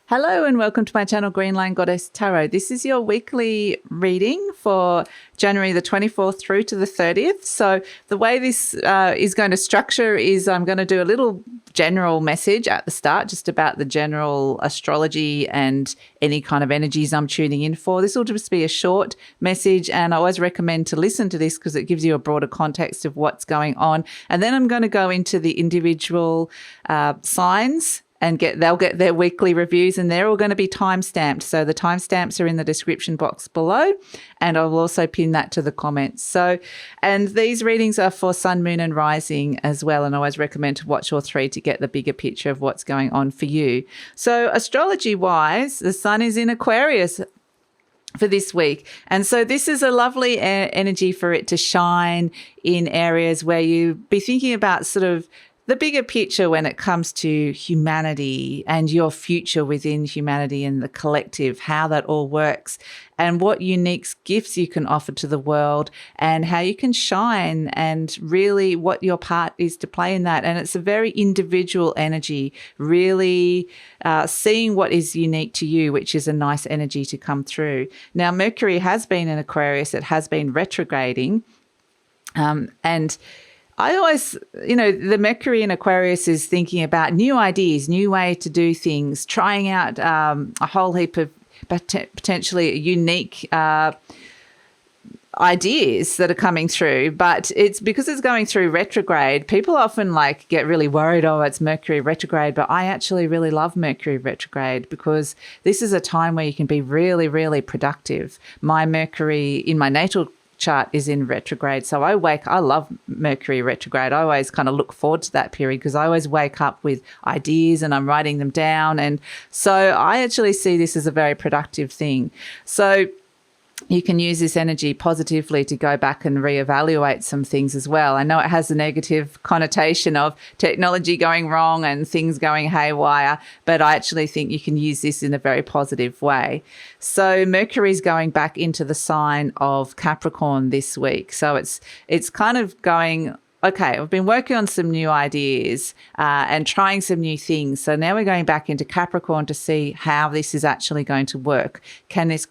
Hello and welcome to my channel, GreenLion Goddess Tarot. This is your weekly reading for January the 24th through to the 30th. So the way this is going to structure is I'm going to do a little general message at the start, just about the general astrology and any kind of energies I'm tuning in for. This will just be a short message, and I always recommend to listen to this because it gives you a broader context of what's going on. And then I'm going to go into the individual signs and they'll get their weekly reviews, and they're all going to be time-stamped. So the timestamps are in the description box below, and I will also pin that to the comments. So, and these readings are for Sun, Moon and Rising as well, and I always recommend to watch all three to get the bigger picture of what's going on for you. So astrology-wise, the Sun is in Aquarius for this week. And so this is a lovely energy for it to shine in areas where you be thinking about sort of the bigger picture when it comes to humanity and your future within humanity and the collective, how that all works and what unique gifts you can offer to the world and how you can shine and really what your part is to play in that. And it's a very individual energy, really seeing what is unique to you, which is a nice energy to come through. Now, Mercury has been in Aquarius. It has been retrograding, and I always, the Mercury in Aquarius is thinking about new ideas, new way to do things, trying out a whole heap of potentially unique ideas that are coming through. But it's because it's going through retrograde, people often get really worried, oh, it's Mercury retrograde. But I actually really love Mercury retrograde because this is a time where you can be really, really productive. My Mercury in my natal chart is in retrograde, so I love Mercury retrograde. I always kind of look forward to that period because I always wake up with ideas and I'm writing them down, and so I actually see this as a very productive thing. So you can use this energy positively to go back and reevaluate some things as well. I know it has a negative connotation of technology going wrong and things going haywire, but I actually think you can use this in a very positive way. So Mercury's going back into the sign of Capricorn this week. So it's kind of going, okay, I've been working on some new ideas and trying some new things. So now we're going back into Capricorn to see how this is actually going to work. Can this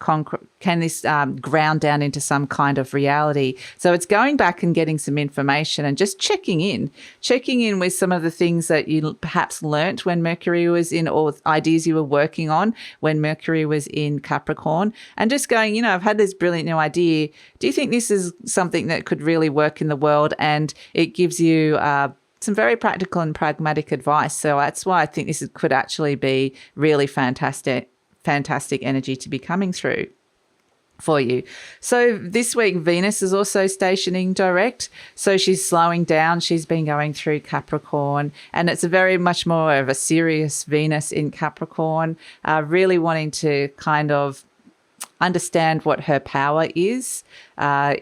ground down into some kind of reality? So it's going back and getting some information and just checking in with some of the things that you perhaps learnt when Mercury was in, or ideas you were working on when Mercury was in Capricorn, and just going, I've had this brilliant new idea. Do you think this is something that could really work in the world? And it gives you some very practical and pragmatic advice. So that's why I think this could actually be really fantastic energy to be coming through for you. So this week, Venus is also stationing direct. So she's slowing down. She's been going through Capricorn, and it's a very much more of a serious Venus in Capricorn, really wanting to kind of understand what her power is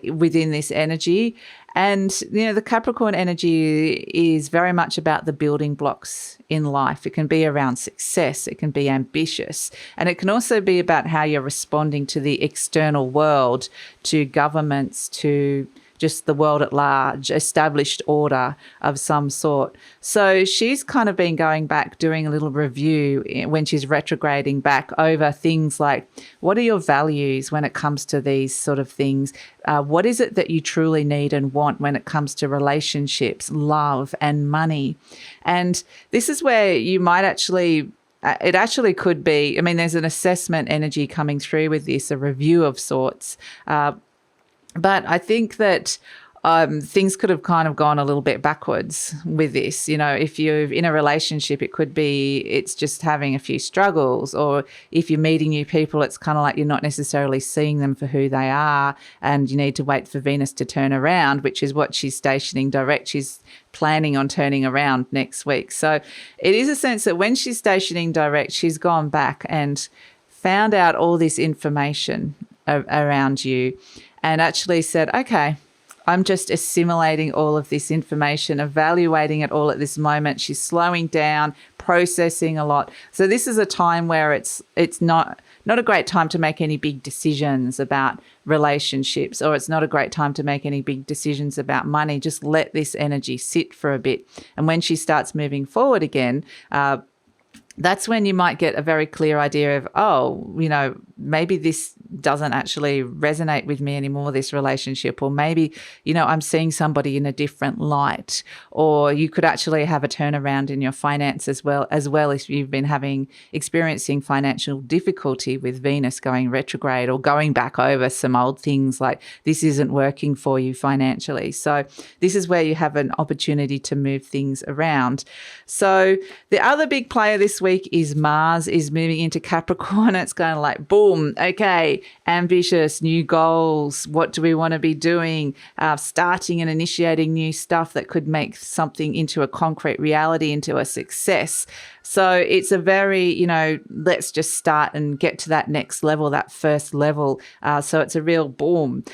within this energy. And, the Capricorn energy is very much about the building blocks in life. It can be around success. It can be ambitious. And it can also be about how you're responding to the external world, to governments, to just the world at large, established order of some sort. So she's kind of been going back, doing a little review when she's retrograding back over things like, what are your values when it comes to these sort of things? What is it that you truly need and want when it comes to relationships, love and money? And this is where you might actually it actually could be, there's an assessment energy coming through with this, a review of sorts. But I think that things could have kind of gone a little bit backwards with this. If you're in a relationship, it could be it's just having a few struggles, or if you're meeting new people, it's kind of like you're not necessarily seeing them for who they are, and you need to wait for Venus to turn around, which is what she's stationing direct. She's planning on turning around next week. So it is a sense that when she's stationing direct, she's gone back and found out all this information around you, and actually said, okay, I'm just assimilating all of this information, evaluating it all at this moment. She's slowing down, processing a lot. So this is a time where it's not a great time to make any big decisions about relationships, or it's not a great time to make any big decisions about money. Just let this energy sit for a bit. And when she starts moving forward again, that's when you might get a very clear idea of, oh, maybe this doesn't actually resonate with me anymore, this relationship, or maybe, I'm seeing somebody in a different light, or you could actually have a turnaround in your finance as well if you've been experiencing financial difficulty with Venus going retrograde or going back over some old things, like this isn't working for you financially. So this is where you have an opportunity to move things around. So the other big player this week is Mars is moving into Capricorn. It's going like, boom, okay, ambitious, new goals. What do we want to be doing? Starting and initiating new stuff that could make something into a concrete reality, into a success. So it's a very, let's just start and get to that next level, that first level. So it's a real boom.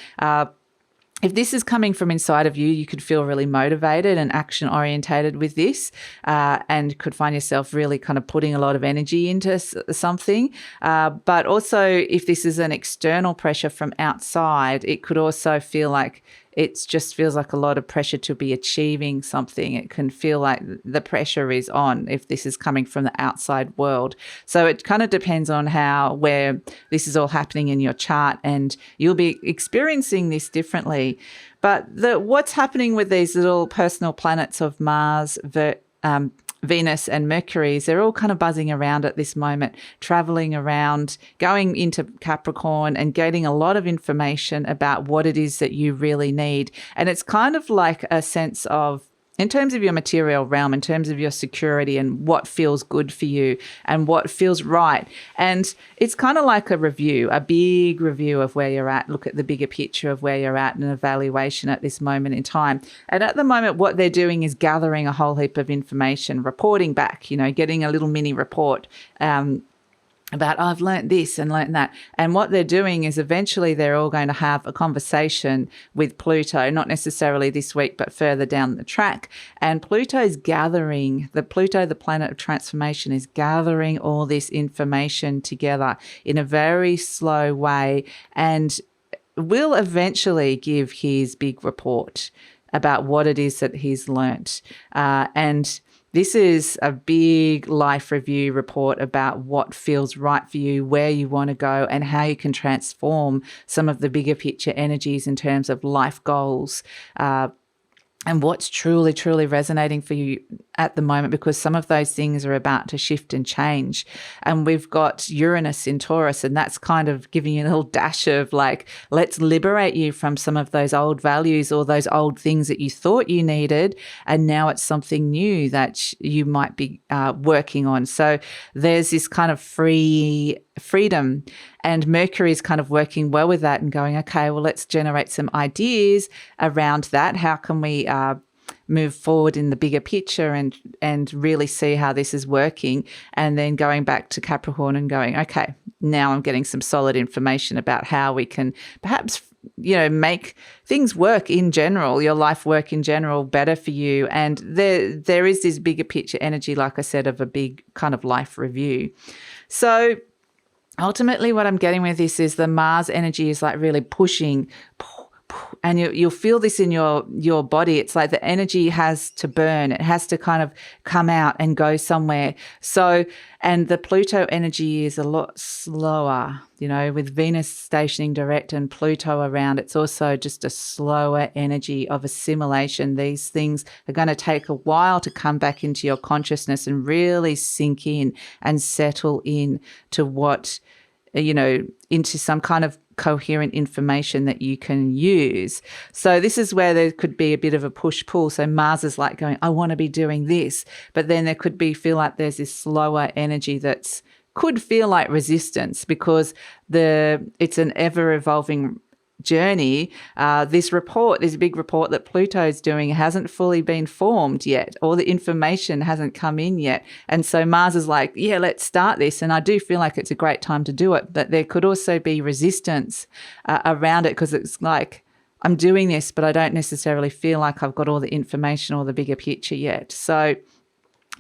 If this is coming from inside of you, you could feel really motivated and action orientated with this, and could find yourself really kind of putting a lot of energy into something. But also, if this is an external pressure from outside, it could also feel like it just feels like a lot of pressure to be achieving something. It can feel like the pressure is on if this is coming from the outside world. So it kind of depends on where this is all happening in your chart, and you'll be experiencing this differently. But what's happening with these little personal planets of Mars, Venus and Mercury, they're all kind of buzzing around at this moment, traveling around, going into Capricorn and getting a lot of information about what it is that you really need. And it's kind of like a sense of, in terms of your material realm, in terms of your security and what feels good for you and what feels right. And it's kind of like a review, a big review of where you're at. Look at the bigger picture of where you're at, and an evaluation at this moment in time. And at the moment, what they're doing is gathering a whole heap of information, reporting back, getting a little mini report, about, I've learnt this and learnt that. And what they're doing is eventually they're all going to have a conversation with Pluto, not necessarily this week, but further down the track. And Pluto's gathering, the planet of transformation, is gathering all this information together in a very slow way, and will eventually give his big report about what it is that he's learnt. And this is a big life review report about what feels right for you, where you want to go, and how you can transform some of the bigger picture energies in terms of life goals, and what's truly, truly resonating for you at the moment, because some of those things are about to shift and change. And we've got Uranus in Taurus, and that's kind of giving you a little dash of like, let's liberate you from some of those old values or those old things that you thought you needed, and now it's something new that you might be working on. So there's this kind of freedom, and Mercury is kind of working well with that and going, okay, well, let's generate some ideas around that. How can we move forward in the bigger picture and really see how this is working? And then going back to Capricorn and going, okay, now I'm getting some solid information about how we can perhaps, make things work in general, your life work in general, better for you. And there is this bigger picture energy, like I said, of a big kind of life review. So ultimately what I'm getting with this is the Mars energy is like really pushing, and you'll feel this in your body. It's like the energy has to burn. It has to kind of come out and go somewhere. So, and the Pluto energy is a lot slower, with Venus stationing direct and Pluto around. It's also just a slower energy of assimilation. These things are going to take a while to come back into your consciousness and really sink in and settle in to what, into some kind of coherent information that you can use. So this is where there could be a bit of a push-pull. So Mars is like going, I want to be doing this. But then there could be, feel like there's this slower energy that's could feel like resistance, because it's an ever-evolving journey. This big report that Pluto's doing hasn't fully been formed yet. All the information hasn't come in yet. And so Mars is like, yeah, let's start this. And I do feel like it's a great time to do it. But there could also be resistance around it, because it's like, I'm doing this, but I don't necessarily feel like I've got all the information or the bigger picture yet. So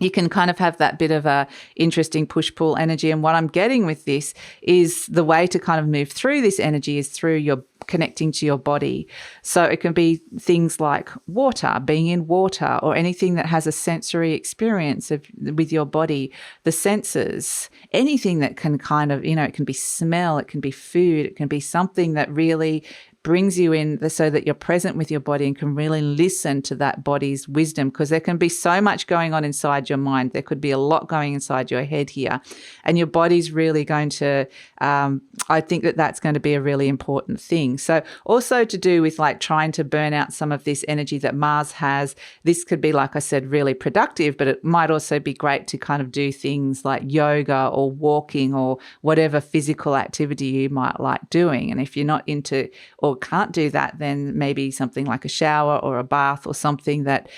you can kind of have that bit of a interesting push-pull energy. And what I'm getting with this is the way to kind of move through this energy is through your connecting to your body. So it can be things like water, being in water, or anything that has a sensory experience with your body, the senses, anything that can kind of, it can be smell, it can be food, it can be something that really brings you in so that you're present with your body and can really listen to that body's wisdom, because there can be so much going on inside your mind. There could be a lot going inside your head here, and your body's really going to, I think that that's going to be a really important thing. So also to do with like trying to burn out some of this energy that Mars has. This could be, like I said, really productive, but it might also be great to kind of do things like yoga or walking or whatever physical activity you might like doing. And if you're not into or can't do that, then maybe something like a shower or a bath or something that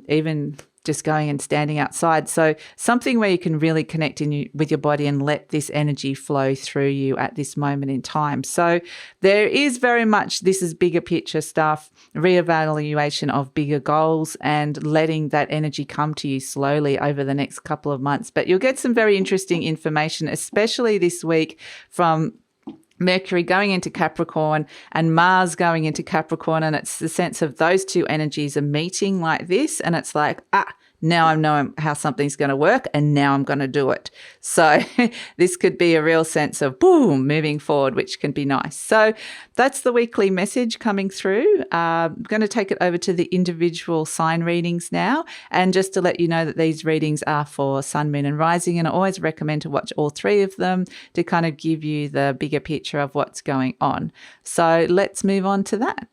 even just going and standing outside. So something where you can really connect with your body and let this energy flow through you at this moment in time. So there is very much, this is bigger picture stuff, reevaluation of bigger goals and letting that energy come to you slowly over the next couple of months. But you'll get some very interesting information, especially this week, from Mercury going into Capricorn and Mars going into Capricorn. And it's the sense of those two energies are meeting like this. And it's like, now I know how something's going to work and now I'm going to do it. So this could be a real sense of boom, moving forward, which can be nice. So that's the weekly message coming through. I'm going to take it over to the individual sign readings now. And just to let you know that these readings are for Sun, Moon and Rising. And I always recommend to watch all three of them to kind of give you the bigger picture of what's going on. So let's move on to that.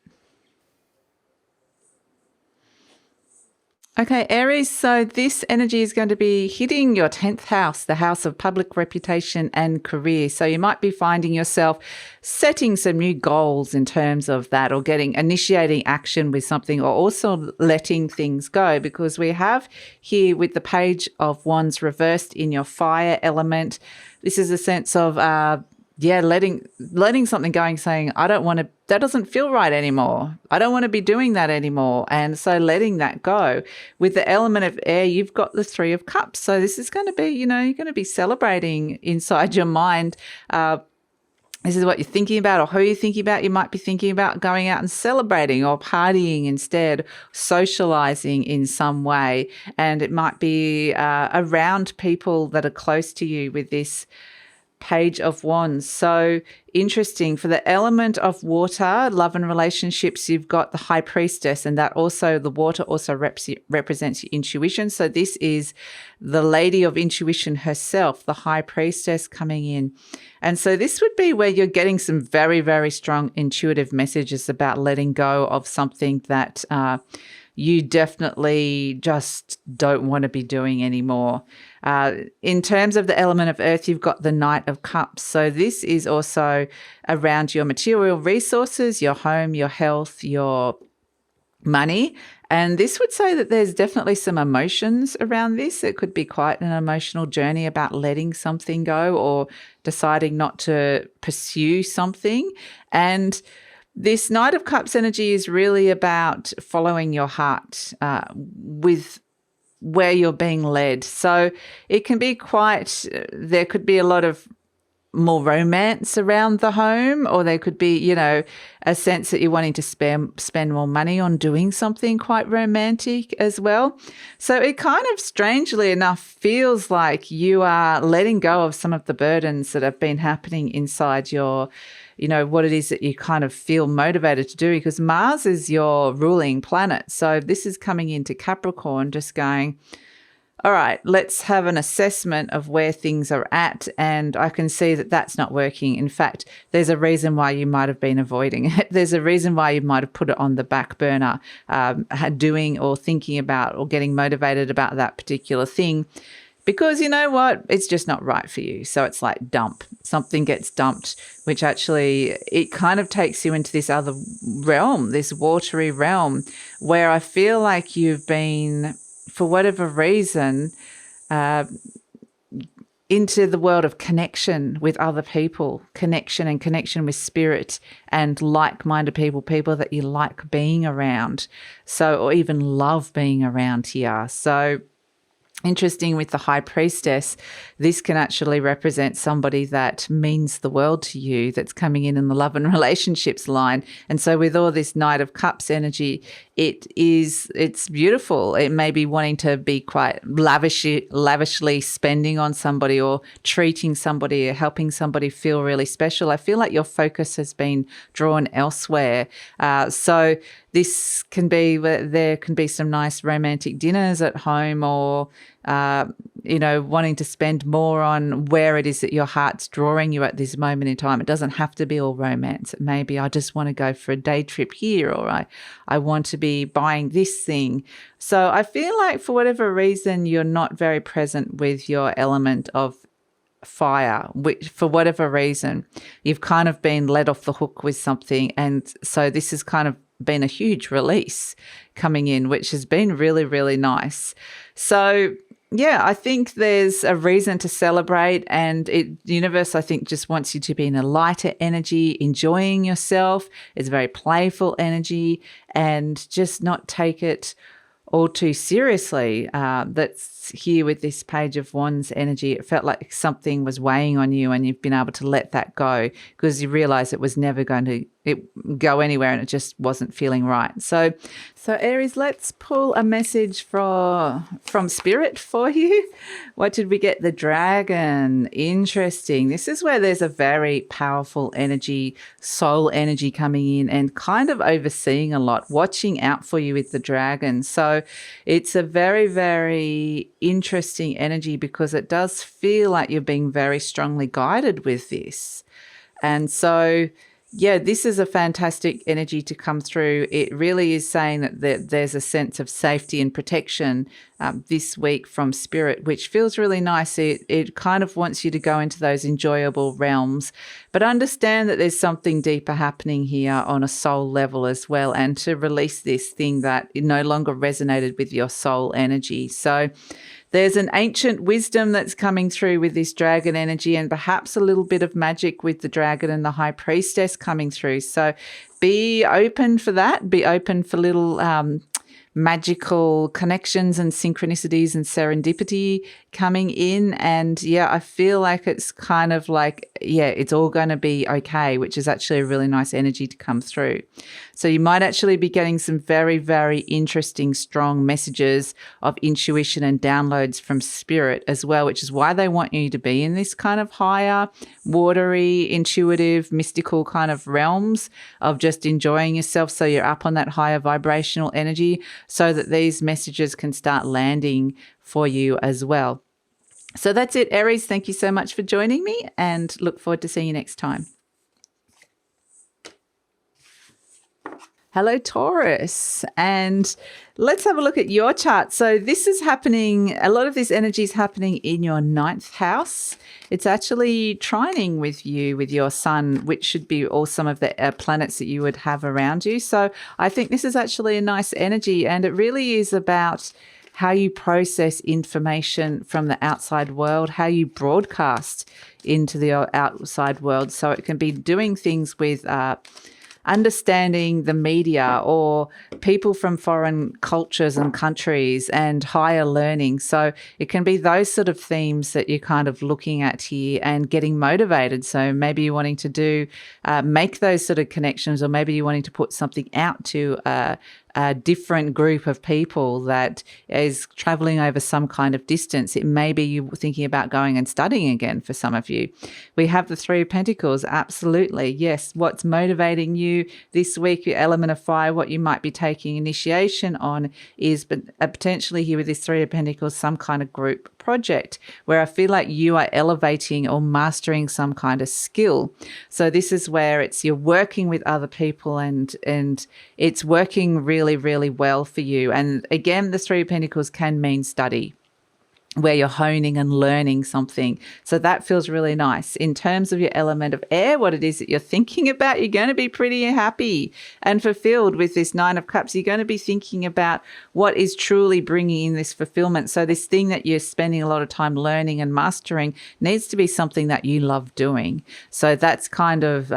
Okay, Aries, so this energy is going to be hitting your 10th house, the house of public reputation and career. So you might be finding yourself setting some new goals in terms of that, or initiating action with something, or also letting things go, because we have here with the Page of Wands reversed in your fire element. This is a sense of letting something go, saying, I don't want to, that doesn't feel right anymore. I don't want to be doing that anymore. And so letting that go. With the element of air, you've got the Three of Cups. So this is going to be, you're going to be celebrating inside your mind. This is what you're thinking about, or who you're thinking about. You might be thinking about going out and celebrating or partying instead, socializing in some way. And it might be around people that are close to you with this Page of Wands. So interesting. For the element of water, love and relationships, you've got the High Priestess, and that also, the water also represents your intuition. So this is the Lady of Intuition herself, the High Priestess coming in. And so this would be where you're getting some very, very strong intuitive messages about letting go of something that you definitely just don't want to be doing anymore. In terms of the element of earth, you've got the Knight of Cups. So this is also around your material resources, your home, your health, your money. And this would say that there's definitely some emotions around this. It could be quite an emotional journey about letting something go or deciding not to pursue something. And this Knight of Cups energy is really about following your heart with where you're being led. So it can be there could be a lot of more romance around the home, or there could be, a sense that you're wanting to spend more money on doing something quite romantic as well. So it kind of, strangely enough, feels like you are letting go of some of the burdens that have been happening inside your, what it is that you kind of feel motivated to do, because Mars is your ruling planet. So this is coming into Capricorn, just going, all right, let's have an assessment of where things are at. And I can see that that's not working. In fact, there's a reason why you might have been avoiding it. There's a reason why you might have put it on the back burner, doing or thinking about or getting motivated about that particular thing. Because you know what? It's just not right for you. So it's like dump. Something gets dumped, which actually, it kind of takes you into this other realm, this watery realm, where I feel like you've been, for whatever reason, into the world of connection with other people, connection with spirit and like-minded people that you like being around. So, or even love being around here. So Interesting with the High Priestess, this can actually represent somebody that means the world to you, that's coming in the love and relationships line. And so with all this Knight of Cups energy, it's beautiful. It may be wanting to be quite lavishly spending on somebody, or treating somebody, or helping somebody feel really special. I feel like your focus has been drawn elsewhere. So this can be, there can be some nice romantic dinners at home, or wanting to spend more on where it is that your heart's drawing you at this moment in time. It doesn't have to be all romance. It may be, I just want to go for a day trip here, or I want to be buying this thing. So I feel like for whatever reason, you're not very present with your element of fire, which for whatever reason, you've kind of been let off the hook with something. And so this has kind of been a huge release coming in, which has been really, really nice. So yeah, I think there's a reason to celebrate, and the universe, I think, just wants you to be in a lighter energy, enjoying yourself. It's a very playful energy, and just not take it all too seriously. That's here with this Page of Wands energy. It felt like something was weighing on you, and you've been able to let that go because you realize it was never going to go anywhere, and it just wasn't feeling right. So Aries, let's pull a message from Spirit for you. What did we get? The Dragon. Interesting. This is where there's a very powerful energy, soul energy coming in and kind of overseeing a lot, watching out for you with the Dragon. So it's a very, very interesting energy because it does feel like you're being very strongly guided with this. And so yeah, this is a fantastic energy to come through. It really is saying that there's a sense of safety and protection this week from Spirit, which feels really nice. It kind of wants you to go into those enjoyable realms, but understand that there's something deeper happening here on a soul level as well, and to release this thing that no longer resonated with your soul energy. So there's an ancient wisdom that's coming through with this dragon energy, and perhaps a little bit of magic with the dragon and the High Priestess coming through. So be open for that. Be open for little magical connections and synchronicities and serendipity coming in. And yeah, I feel like it's kind of like, yeah, it's all going to be okay, which is actually a really nice energy to come through. So you might actually be getting some very, very interesting, strong messages of intuition and downloads from Spirit as well, which is why they want you to be in this kind of higher, watery, intuitive, mystical kind of realms of just enjoying yourself. So you're up on that higher vibrational energy so that these messages can start landing for you as well. So that's it, Aries. Thank you so much for joining me, and look forward to seeing you next time. Hello, Taurus, and let's have a look at your chart. So this is happening, a lot of this energy is happening in your 9th house. It's actually trining with you, with your sun, which should be all some of the planets that you would have around you. So I think this is actually a nice energy, and it really is about how you process information from the outside world, how you broadcast into the outside world. So it can be doing things with understanding the media or people from foreign cultures and countries and higher learning. So it can be those sort of themes that you're kind of looking at here and getting motivated. So maybe you're wanting to do, make those sort of connections, or maybe you're wanting to put something out to a different group of people that is traveling over some kind of distance. It may be you thinking about going and studying again for some of you. We have the 3 of Pentacles. Absolutely. Yes. What's motivating you this week, your element of fire, what you might be taking initiation on is potentially here with this 3 of Pentacles, some kind of group project where I feel like you are elevating or mastering some kind of skill. So this is where you're working with other people and it's working really, really well for you. And again, the 3 of Pentacles can mean study. where you're honing and learning something. So that feels really nice. In terms of your element of air, what it is that you're thinking about, you're going to be pretty happy and fulfilled with this Nine of Cups. You're going to be thinking about what is truly bringing in this fulfillment. So this thing that you're spending a lot of time learning and mastering needs to be something that you love doing. So that's kind of,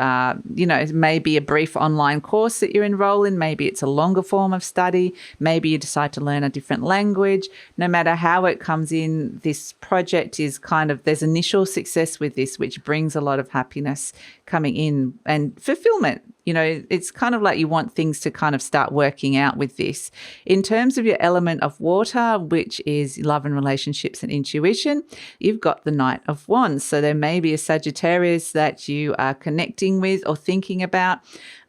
maybe a brief online course that you enroll in. Maybe it's a longer form of study. Maybe you decide to learn a different language. No matter how it comes in, this project is kind of, there's initial success with this, which brings a lot of happiness coming in and fulfillment. It's kind of like you want things to kind of start working out with this. In terms of your element of water, which is love and relationships and intuition, you've got the Knight of Wands. So there may be a Sagittarius that you are connecting with or thinking about,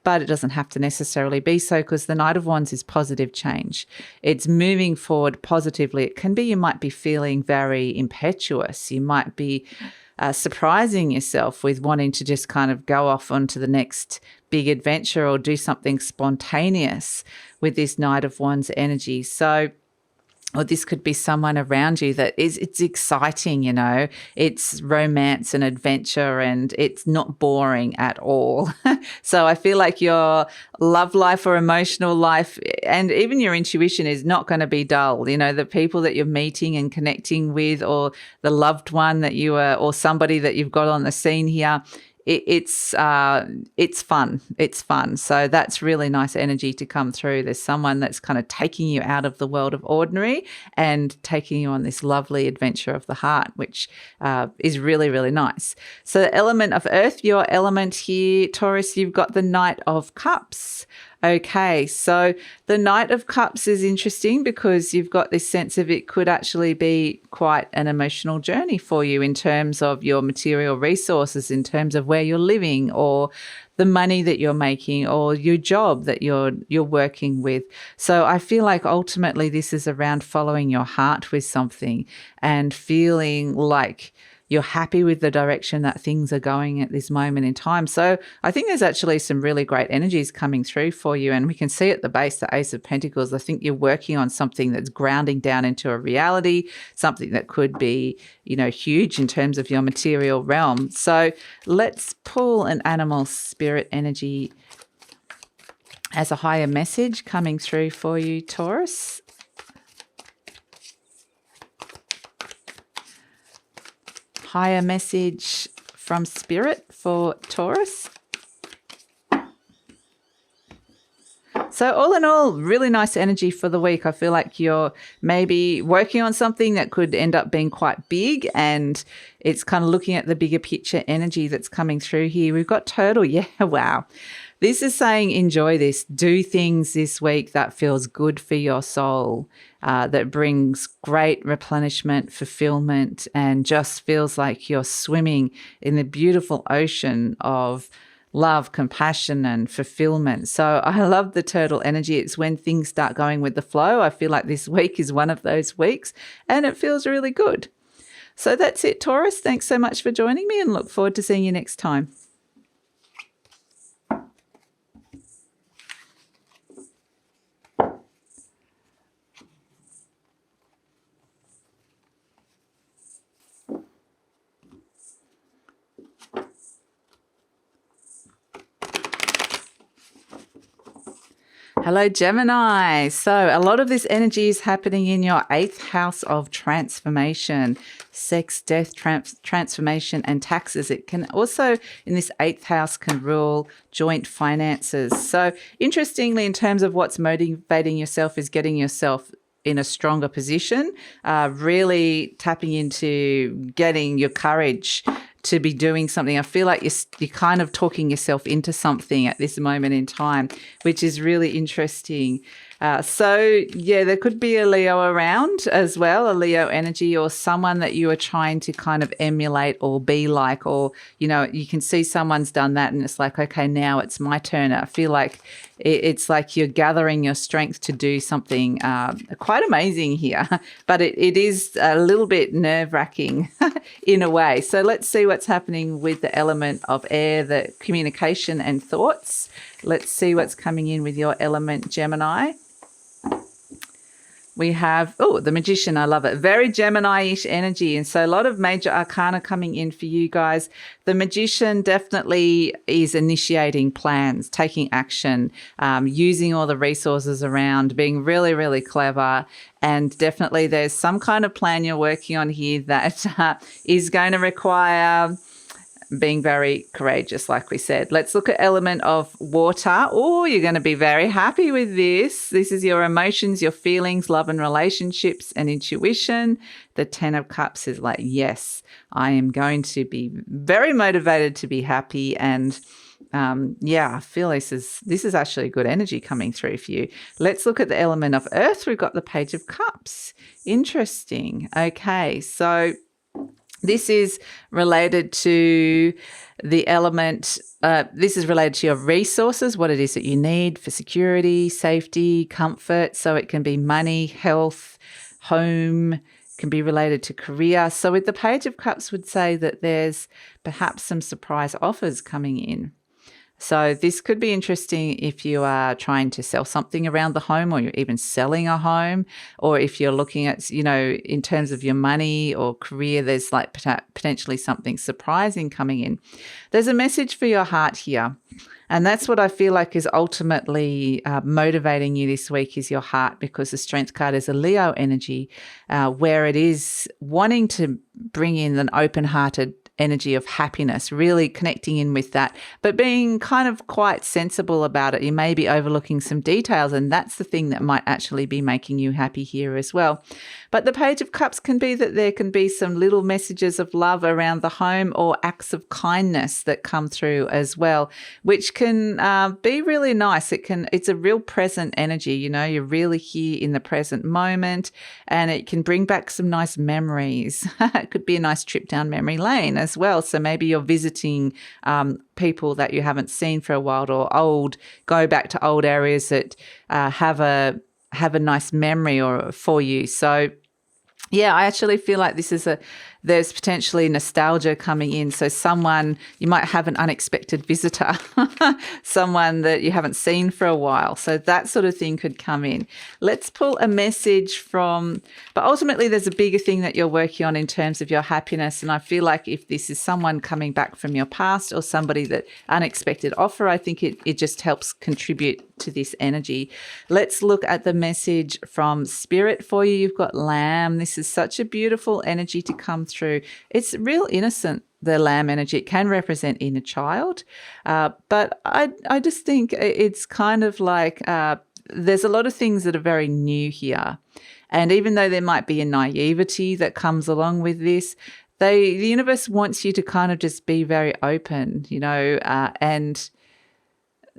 but it doesn't have to necessarily be so, because the Knight of Wands is positive change. It's moving forward positively. It can be you might be feeling very impetuous. You might be surprising yourself with wanting to just kind of go off onto the next big adventure or do something spontaneous with this Knight of Wands energy. So, or this could be someone around you that it's exciting, it's romance and adventure, and it's not boring at all. So I feel like your love life or emotional life and even your intuition is not going to be dull. The people that you're meeting and connecting with, or the loved one that you are, or somebody that you've got on the scene here, it's fun. It's fun. So that's really nice energy to come through. There's someone that's kind of taking you out of the world of ordinary and taking you on this lovely adventure of the heart, which is really, really nice. So the element of earth, your element here, Taurus, you've got the Knight of Cups. Okay, so the Knight of Cups is interesting because you've got this sense of it could actually be quite an emotional journey for you in terms of your material resources, in terms of where you're living, or the money that you're making, or your job that you're working with. So I feel like ultimately this is around following your heart with something and feeling like you're happy with the direction that things are going at this moment in time. So I think there's actually some really great energies coming through for you. And we can see at the base, the Ace of Pentacles, I think you're working on something that's grounding down into a reality, something that could be, huge in terms of your material realm. So let's pull an animal spirit energy as a higher message coming through for you, Taurus. Higher message from Spirit for Taurus. So all in all, really nice energy for the week. I feel like you're maybe working on something that could end up being quite big, and it's kind of looking at the bigger picture energy that's coming through here. We've got Turtle. Yeah, wow. This is saying enjoy this. Do things this week that feels good for your soul, that brings great replenishment, fulfillment, and just feels like you're swimming in the beautiful ocean of love, compassion, and fulfillment. So I love the turtle energy. It's when things start going with the flow. I feel like this week is one of those weeks, and it feels really good. So that's it, Taurus. Thanks so much for joining me, and look forward to seeing you next time. Hello, Gemini. So a lot of this energy is happening in your 8th house of transformation, sex, death, transformation, and taxes. It can also, in this 8th house, can rule joint finances. So interestingly, in terms of what's motivating yourself is getting yourself in a stronger position, really tapping into getting your courage to be doing something. I feel like you're kind of talking yourself into something at this moment in time, which is really interesting. There could be a Leo around as well, a Leo energy, or someone that you are trying to kind of emulate or be like, or, you can see someone's done that and it's like, okay, now it's my turn. I feel like it's like you're gathering your strength to do something quite amazing here, but it is a little bit nerve-wracking in a way. So let's see what's happening with the element of air, the communication and thoughts. Let's see what's coming in with your element, Gemini. We have, oh, the Magician. I love it. Very Gemini-ish energy. And so a lot of major arcana coming in for you guys. The Magician definitely is initiating plans, taking action, using all the resources around, being really, really clever. And definitely there's some kind of plan you're working on here that is going to require being very courageous, like we said. Let's look at element of water. Oh, you're going to be very happy with this. This is your emotions, your feelings, love and relationships and intuition. The 10 of Cups is like, yes, I am going to be very motivated to be happy. And I feel this is actually good energy coming through for you. Let's look at the element of earth. We've got the Page of Cups. Interesting. Okay, so this is related to the element, this is related to your resources, what it is that you need for security, safety, comfort. So it can be money, health, home, can be related to career. So with the Page of Cups would say that there's perhaps some surprise offers coming in. So this could be interesting if you are trying to sell something around the home, or you're even selling a home, or if you're looking at, in terms of your money or career, there's like potentially something surprising coming in. There's a message for your heart here. And that's what I feel like is ultimately motivating you this week is your heart, because the Strength card is a Leo energy where it is wanting to bring in an open-hearted energy of happiness, really connecting in with that, but being kind of quite sensible about it. You may be overlooking some details, and that's the thing that might actually be making you happy here as well. But the Page of Cups can be that there can be some little messages of love around the home, or acts of kindness that come through as well, which can be really nice. It's a real present energy, you're really here in the present moment, and it can bring back some nice memories. It could be a nice trip down memory lane as well. So maybe you're visiting people that you haven't seen for a while, or go back to old areas that have a nice memory or for you. So yeah, I actually feel like there's potentially nostalgia coming in. So you might have an unexpected visitor, someone that you haven't seen for a while. So that sort of thing could come in. Let's pull a message but ultimately there's a bigger thing that you're working on in terms of your happiness. And I feel like if this is someone coming back from your past, or somebody that unexpected offer, I think it just helps contribute to this energy. Let's look at the message from Spirit for you. You've got Lamb. This is such a beautiful energy to come through. It's real innocent, the Lamb energy. It can represent inner child, but I just think it's kind of like there's a lot of things that are very new here. And even though there might be a naivety that comes along with this, the universe wants you to kind of just be very open, and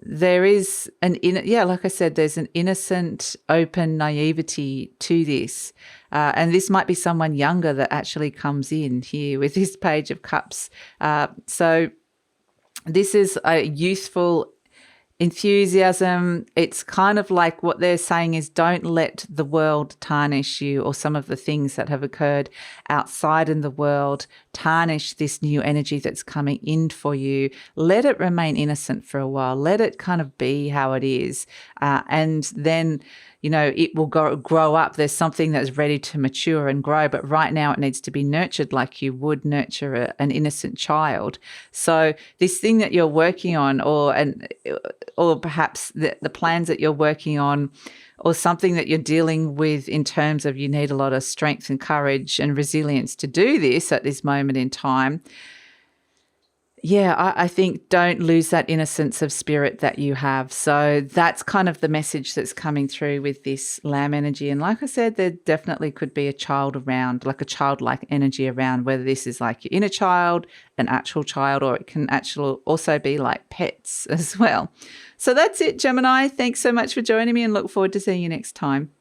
there is like I said, there's an innocent, open naivety to this. And this might be someone younger that actually comes in here with this Page of Cups. So this is a youthful enthusiasm. It's kind of like what they're saying is, don't let the world tarnish you, or some of the things that have occurred outside in the world tarnish this new energy that's coming in for you. Let it remain innocent for a while. Let it kind of be how it is. And then it will grow up. There's something that's ready to mature and grow, but right now it needs to be nurtured like you would nurture an innocent child. So this thing that you're working on, or perhaps the plans that you're working on, or something that you're dealing with in terms of you need a lot of strength and courage and resilience to do this at this moment in time. Yeah, I think don't lose that innocence of spirit that you have. So that's kind of the message that's coming through with this Lamb energy. And like I said, there definitely could be a child around, like a childlike energy around, whether this is like your inner child, an actual child, or it can actually also be like pets as well. So that's it, Gemini. Thanks so much for joining me, and look forward to seeing you next time.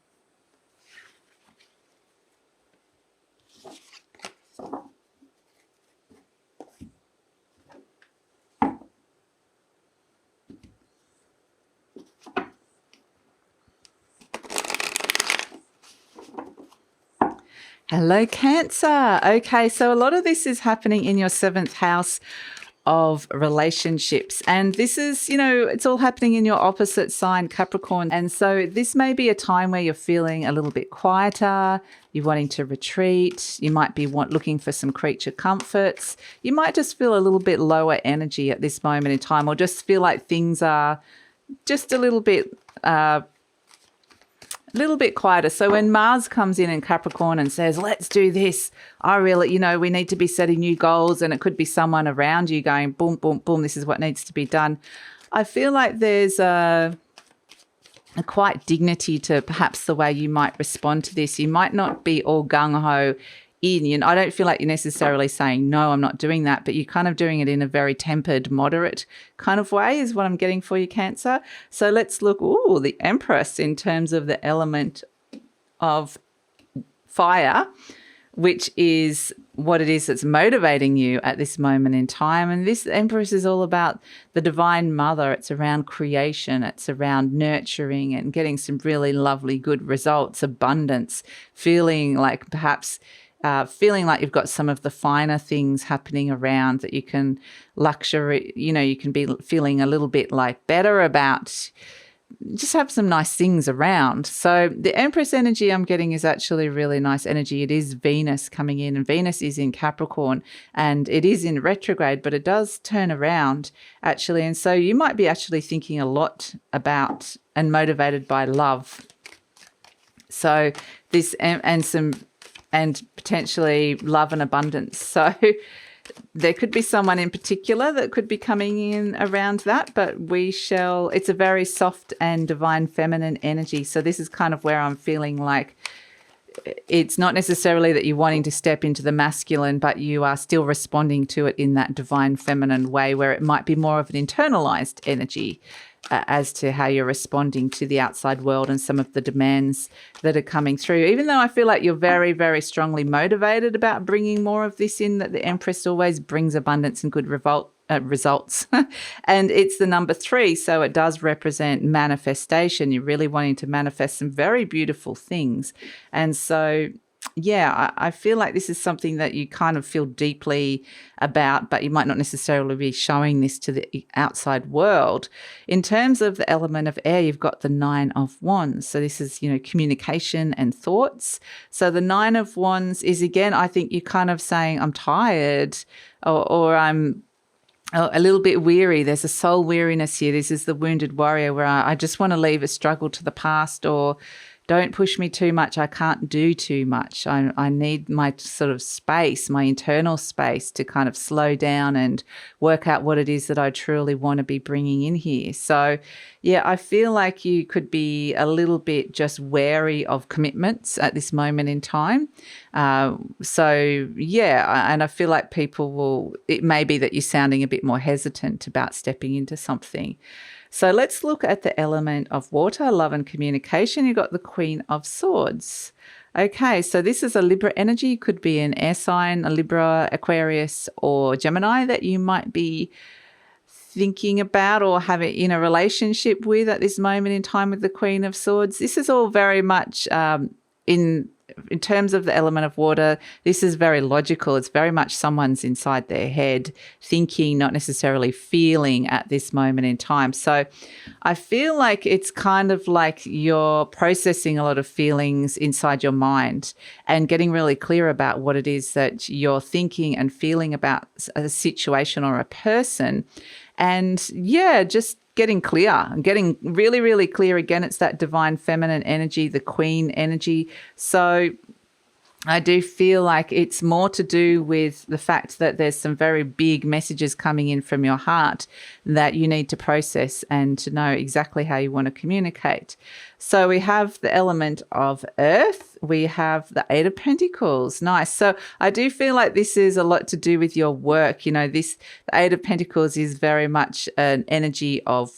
Hello, Cancer. Okay, so a lot of this is happening in your 7th house of relationships. And this is, it's all happening in your opposite sign, Capricorn. And so this may be a time where you're feeling a little bit quieter, you're wanting to retreat, you might be looking for some creature comforts. You might just feel a little bit lower energy at this moment in time, or just feel like things are just a little bit quieter. So when Mars comes in Capricorn and says, let's do this, I really, we need to be setting new goals, and it could be someone around you going, boom, boom, boom, this is what needs to be done. I feel like there's a quite dignity to perhaps the way you might respond to this. You might not be all gung-ho in. I don't feel like you're necessarily saying, no, I'm not doing that, but you're kind of doing it in a very tempered, moderate kind of way is what I'm getting for you, Cancer. So let's look, the Empress in terms of the element of fire, which is what it is that's motivating you at this moment in time. And this Empress is all about the Divine Mother. It's around creation. It's around nurturing and getting some really lovely, good results, abundance, feeling like perhaps feeling like you've got some of the finer things happening around that you can you can be feeling a little bit like better about, just have some nice things around. So the Empress energy I'm getting is actually really nice energy. It is Venus coming in, and Venus is in Capricorn, and it is in retrograde, but it does turn around actually. And so you might be actually thinking a lot about and motivated by love. So this and potentially love and abundance. So there could be someone in particular that could be coming in around that, but it's a very soft and divine feminine energy. So this is kind of where I'm feeling like it's not necessarily that you're wanting to step into the masculine, but you are still responding to it in that divine feminine way, where it might be more of an internalized energy as to how you're responding to the outside world and some of the demands that are coming through. Even though I feel like you're very, very strongly motivated about bringing more of this in, that the Empress always brings abundance and good results. And it's the number 3, so it does represent manifestation. You're really wanting to manifest some very beautiful things. And so I feel like this is something that you kind of feel deeply about, but you might not necessarily be showing this to the outside world. In terms of the element of air, you've got the 9 of Wands. So this is, communication and thoughts. So the 9 of Wands is, again, I think you're kind of saying, I'm tired, or I'm a little bit weary. There's a soul weariness here. This is the wounded warrior, where I just want to leave a struggle to the past, or don't push me too much. I can't do too much. I need my sort of space, my internal space, to kind of slow down and work out what it is that I truly want to be bringing in here. So, I feel like you could be a little bit just wary of commitments at this moment in time. And I feel like it may be that you're sounding a bit more hesitant about stepping into something. So let's look at the element of water, love and communication. You've got the Queen of Swords. Okay, so this is a Libra energy. Could be an air sign, a Libra, Aquarius, or Gemini that you might be thinking about or have it in a relationship with at this moment in time with the Queen of Swords. This is all very much in terms of the element of water, this is very logical. It's very much someone's inside their head thinking, not necessarily feeling at this moment in time. So I feel like it's kind of like you're processing a lot of feelings inside your mind and getting really clear about what it is that you're thinking and feeling about a situation or a person. And just getting clear and getting really, really clear. Again, it's that divine feminine energy, the queen energy. So I do feel like it's more to do with the fact that there's some very big messages coming in from your heart that you need to process and to know exactly how you want to communicate. So we have the element of earth. We have the 8 of Pentacles. Nice. So I do feel like this is a lot to do with your work. The 8 of Pentacles is very much an energy of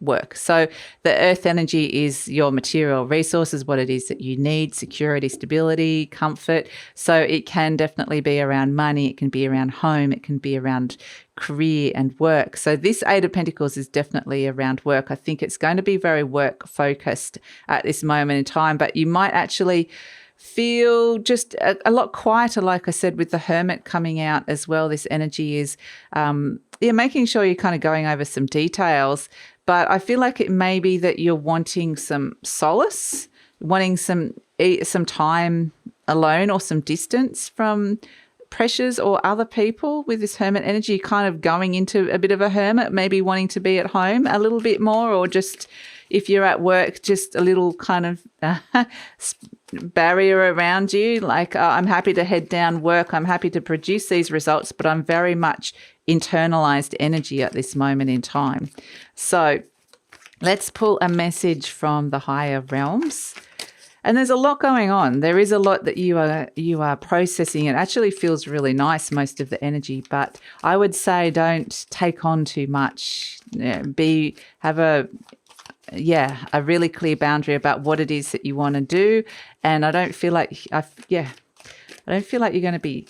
work. So the earth energy is your material resources, what it is that you need, security, stability, comfort. So it can definitely be around money. It can be around home. It can be around career and work. So this 8 of Pentacles is definitely around work. I think it's going to be very work focused at this moment in time, but you might actually feel just a lot quieter, like I said, with the Hermit coming out as well. This energy is making sure you're kind of going over some details. But I feel like it may be that you're wanting some solace, wanting some time alone or some distance from pressures or other people with this Hermit energy, kind of going into a bit of a hermit, maybe wanting to be at home a little bit more, or just if you're at work, just a little kind of barrier around you. Like, I'm happy to head down work. I'm happy to produce these results, but I'm very much internalized energy at this moment in time. So let's pull a message from the higher realms. And there's a lot going on. There is a lot that you are processing. It actually feels really nice, most of the energy, but I would say don't take on too much. Have a really clear boundary about what it is that you want to do. And I don't feel like you're going to be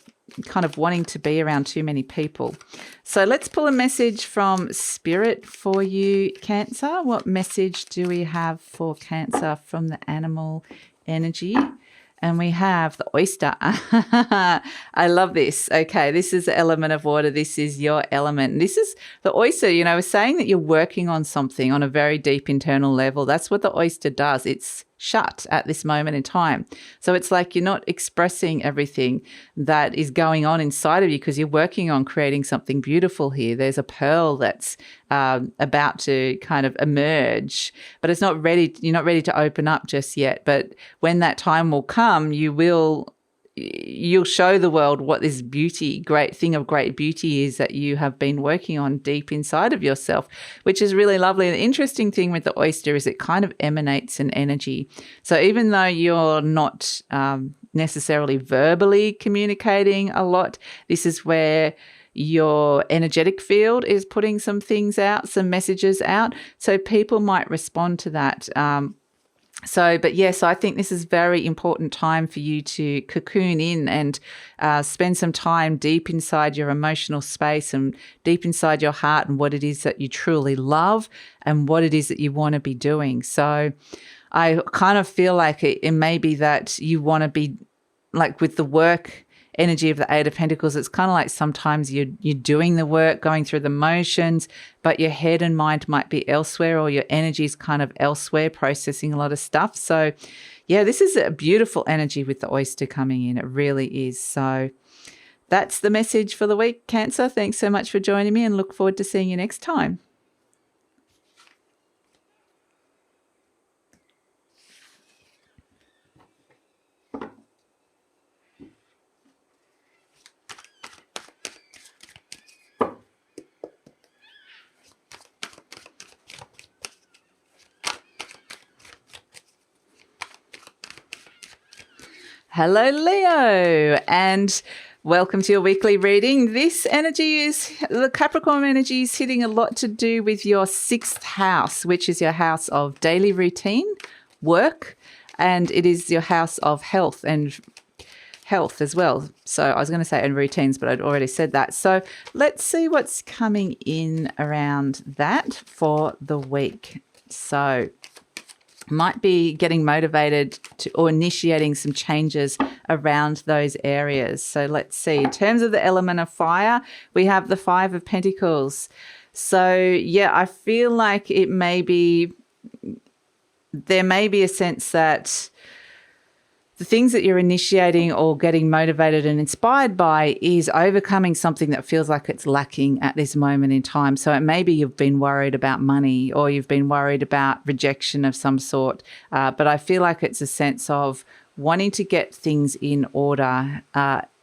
kind of wanting to be around too many people. So let's pull a message from Spirit for you, Cancer. What message do we have for Cancer from the animal energy? And we have the oyster. I love this. Okay, this is the element of water. This is your element. And this is the oyster, we're saying that you're working on something on a very deep internal level. That's what the oyster does. It's shut at this moment in time. So it's like you're not expressing everything that is going on inside of you because you're working on creating something beautiful here. There's a pearl that's about to kind of emerge, but it's not ready. You're not ready to open up just yet. But when that time will come, you'll show the world what this great thing of great beauty is that you have been working on deep inside of yourself, which is really lovely. The interesting thing with the oyster is it kind of emanates an energy. So even though you're not necessarily verbally communicating a lot, this is where your energetic field is putting some things out, some messages out. So people might respond to that. So I think this is very important time for you to cocoon in and spend some time deep inside your emotional space and deep inside your heart and what it is that you truly love and what it is that you want to be doing. So I kind of feel like it may be that you want to be like with the work energy of the Eight of Pentacles. It's kind of like sometimes you're doing the work, going through the motions, but your head and mind might be elsewhere, or your energy is kind of elsewhere, processing a lot of stuff. So yeah, this is a beautiful energy with the oyster coming in. It really is. So that's the message for the week, Cancer. Thanks so much for joining me and look forward to seeing you next time. Hello, Leo, and welcome to your weekly reading. This energy the Capricorn energy is hitting a lot to do with your 6th house, which is your house of daily routine, work, and it is your house of health as well. So I was going to say and routines, but I'd already said that. So let's see what's coming in around that for the week. So might be getting motivated or initiating some changes around those areas. So let's see. In terms of the element of fire, we have the 5 of Pentacles. So yeah, I feel like there may be a sense that the things that you're initiating or getting motivated and inspired by is overcoming something that feels like it's lacking at this moment in time. So it maybe you've been worried about money or you've been worried about rejection of some sort. But I feel like it's a sense of wanting to get things in order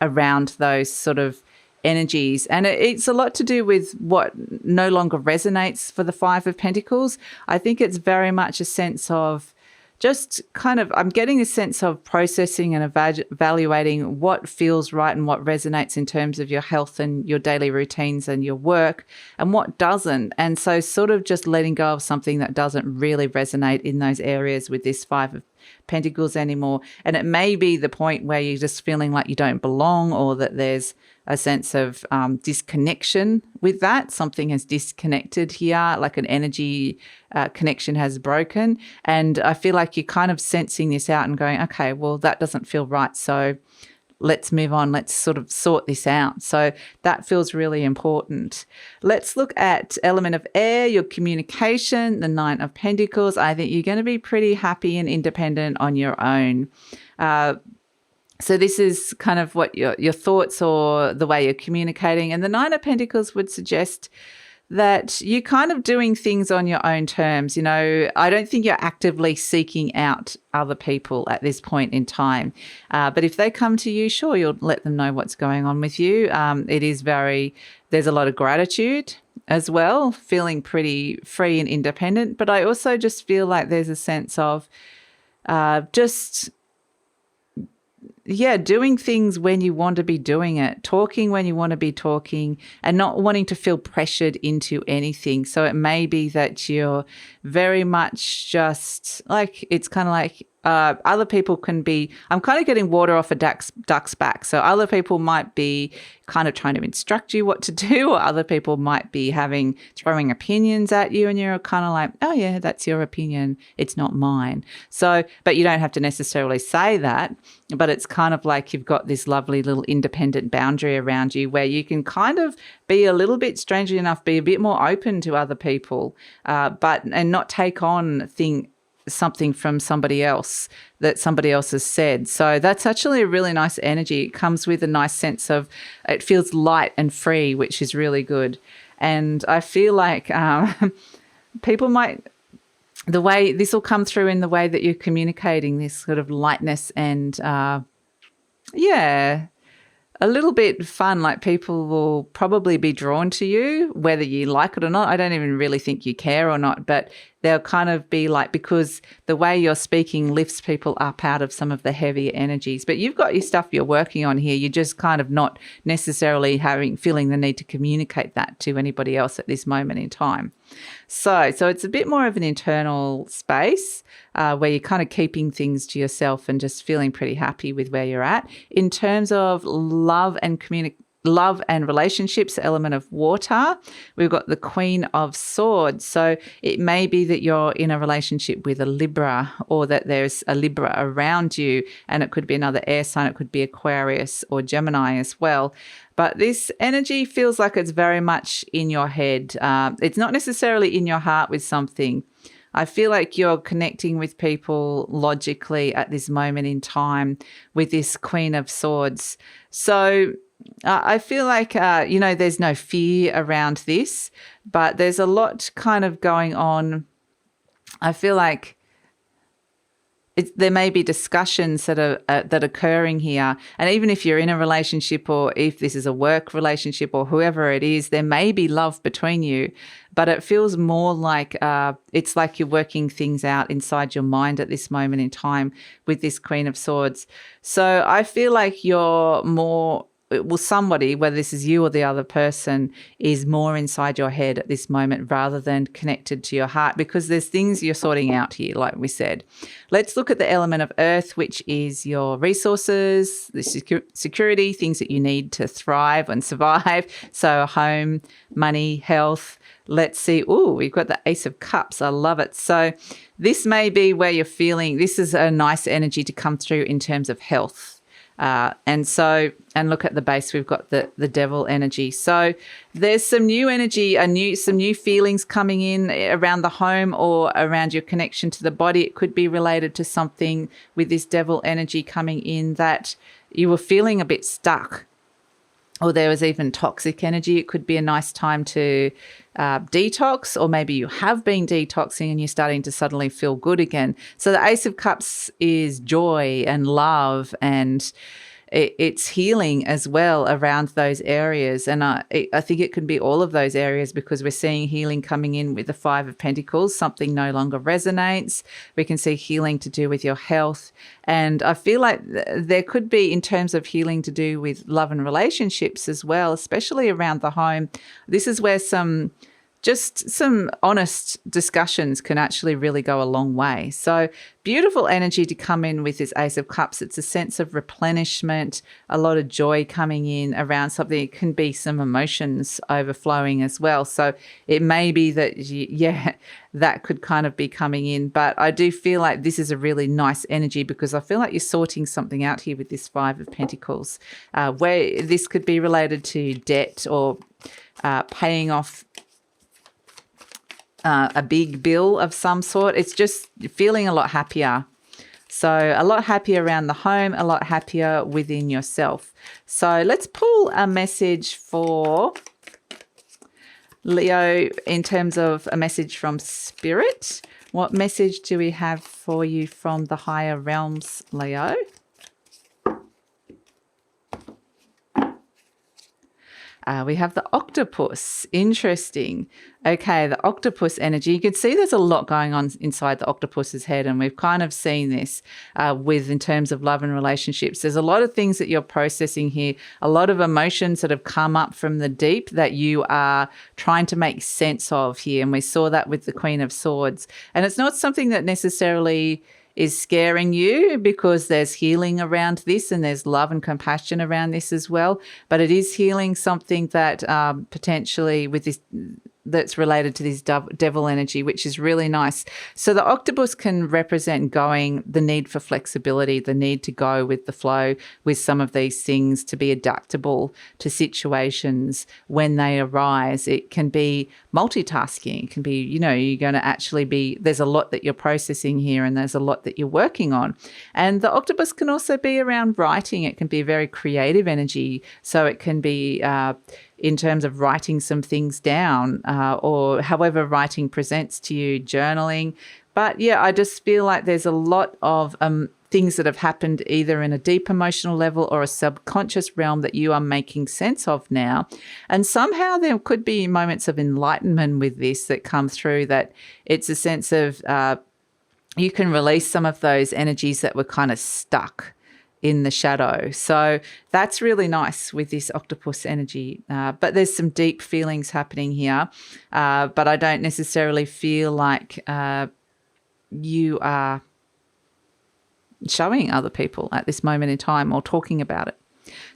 around those sort of energies. And it's a lot to do with what no longer resonates for the 5 of Pentacles. I think it's very much a sense of just kind of, I'm getting a sense of processing and evaluating what feels right and what resonates in terms of your health and your daily routines and your work and what doesn't. And so sort of just letting go of something that doesn't really resonate in those areas with this 5 of Pentacles anymore. And it may be the point where you're just feeling like you don't belong or that there's a sense of disconnection with that. Something has disconnected here, like an energy connection has broken. And I feel like you're kind of sensing this out and going, okay, well, that doesn't feel right. So let's move on. Let's sort of sort this out. So that feels really important. Let's look at element of air, your communication, the Nine of Pentacles. I think you're going to be pretty happy and independent on your own. So this is kind of what your thoughts or the way you're communicating. And the Nine of Pentacles would suggest that you're kind of doing things on your own terms. You know, I don't think you're actively seeking out other people at this point in time. But if they come to you, sure, you'll let them know what's going on with you. There's a lot of gratitude as well, feeling pretty free and independent. But I also just feel like there's a sense of doing things when you want to be doing it, talking when you want to be talking, and not wanting to feel pressured into anything. So it may be that you're very much just like, it's kind of like other people can be, I'm kind of getting water off a duck's back. So other people might be kind of trying to instruct you what to do, or other people might be throwing opinions at you, and you're kind of like, oh yeah, that's your opinion, it's not mine. So, but you don't have to necessarily say that, but it's kind of like you've got this lovely little independent boundary around you where you can kind of be a little bit, strangely enough, be a bit more open to other people, and not take on something from somebody else that somebody else has said. So that's actually a really nice energy. It comes with a nice sense of, it feels light and free, which is really good. And I feel like people might, the way this will come through in the way that you're communicating, this sort of lightness and a little bit fun, like people will probably be drawn to you, whether you like it or not. I don't even really think you care or not, but they'll kind of be like, because the way you're speaking lifts people up out of some of the heavier energies. But you've got your stuff you're working on here. You're just kind of not necessarily feeling the need to communicate that to anybody else at this moment in time. So it's a bit more of an internal space where you're kind of keeping things to yourself and just feeling pretty happy with where you're at. In terms of love and relationships, element of water, we've got the Queen of Swords. So it may be that you're in a relationship with a Libra, or that there's a Libra around you, and it could be another air sign. It could be Aquarius or Gemini as well. But this energy feels like it's very much in your head. It's not necessarily in your heart with something. I feel like you're connecting with people logically at this moment in time with this Queen of Swords. So I feel like, there's no fear around this, but there's a lot kind of going on. I feel like there may be discussions that are occurring here. And even if you're in a relationship, or if this is a work relationship, or whoever it is, there may be love between you, but it feels more like it's like you're working things out inside your mind at this moment in time with this Queen of Swords. So I feel like you're more, somebody, whether this is you or the other person, is more inside your head at this moment rather than connected to your heart, because there's things you're sorting out here, like we said. Let's look at the element of earth, which is your resources, the security, things that you need to thrive and survive. So home, money, health. Let's see. Ooh, we've got the Ace of Cups. I love it. So this may be where you're feeling, this is a nice energy to come through in terms of health. And look at the base, we've got the Devil energy. So there's some new energy, some new feelings coming in around the home or around your connection to the body. It could be related to something with this Devil energy coming in that you were feeling a bit stuck, or there was even toxic energy. It could be a nice time to detox, or maybe you have been detoxing and you're starting to suddenly feel good again. So the Ace of Cups is joy and love, and it's healing as well around those areas. And I think it can be all of those areas, because we're seeing healing coming in with the Five of Pentacles. Something no longer resonates. We can see healing to do with your health. And I feel like there could be, in terms of healing, to do with love and relationships as well, especially around the home. This is where some just some honest discussions can actually really go a long way. So beautiful energy to come in with this Ace of Cups. It's a sense of replenishment, a lot of joy coming in around something. It can be some emotions overflowing as well. So it may be that, that could kind of be coming in. But I do feel like this is a really nice energy because I feel like you're sorting something out here with this Five of Pentacles, where this could be related to debt or paying off a big bill of some sort. It's just feeling a lot happier. So a lot happier around the home, a lot happier within yourself. So let's pull a message for Leo in terms of a message from Spirit. What message do we have for you from the higher realms, Leo? We have the octopus. Interesting. Okay, the octopus energy. You can see there's a lot going on inside the octopus's head, and we've kind of seen this in terms of love and relationships. There's a lot of things that you're processing here, a lot of emotions that have come up from the deep that you are trying to make sense of here, and we saw that with the Queen of Swords. And it's not something that necessarily is scaring you because there's healing around this and there's love and compassion around this as well. But it is healing something that potentially with this that's related to this devil energy, which is really nice. So the octopus can represent the need for flexibility, the need to go with the flow with some of these things, to be adaptable to situations when they arise. It can be multitasking. It can be, you're going to actually there's a lot that you're processing here and there's a lot that you're working on. And the octopus can also be around writing. It can be very creative energy. So it can be in terms of writing some things down or however writing presents to you, journaling. But yeah, I just feel like there's a lot of things that have happened either in a deep emotional level or a subconscious realm that you are making sense of now. And somehow there could be moments of enlightenment with this that come through, that it's a sense of you can release some of those energies that were kind of stuck in the shadow. So that's really nice with this octopus energy. But there's some deep feelings happening here. But I don't necessarily feel like you are showing other people at this moment in time or talking about it.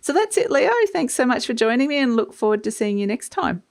So that's it, Leo. Thanks so much for joining me and look forward to seeing you next time.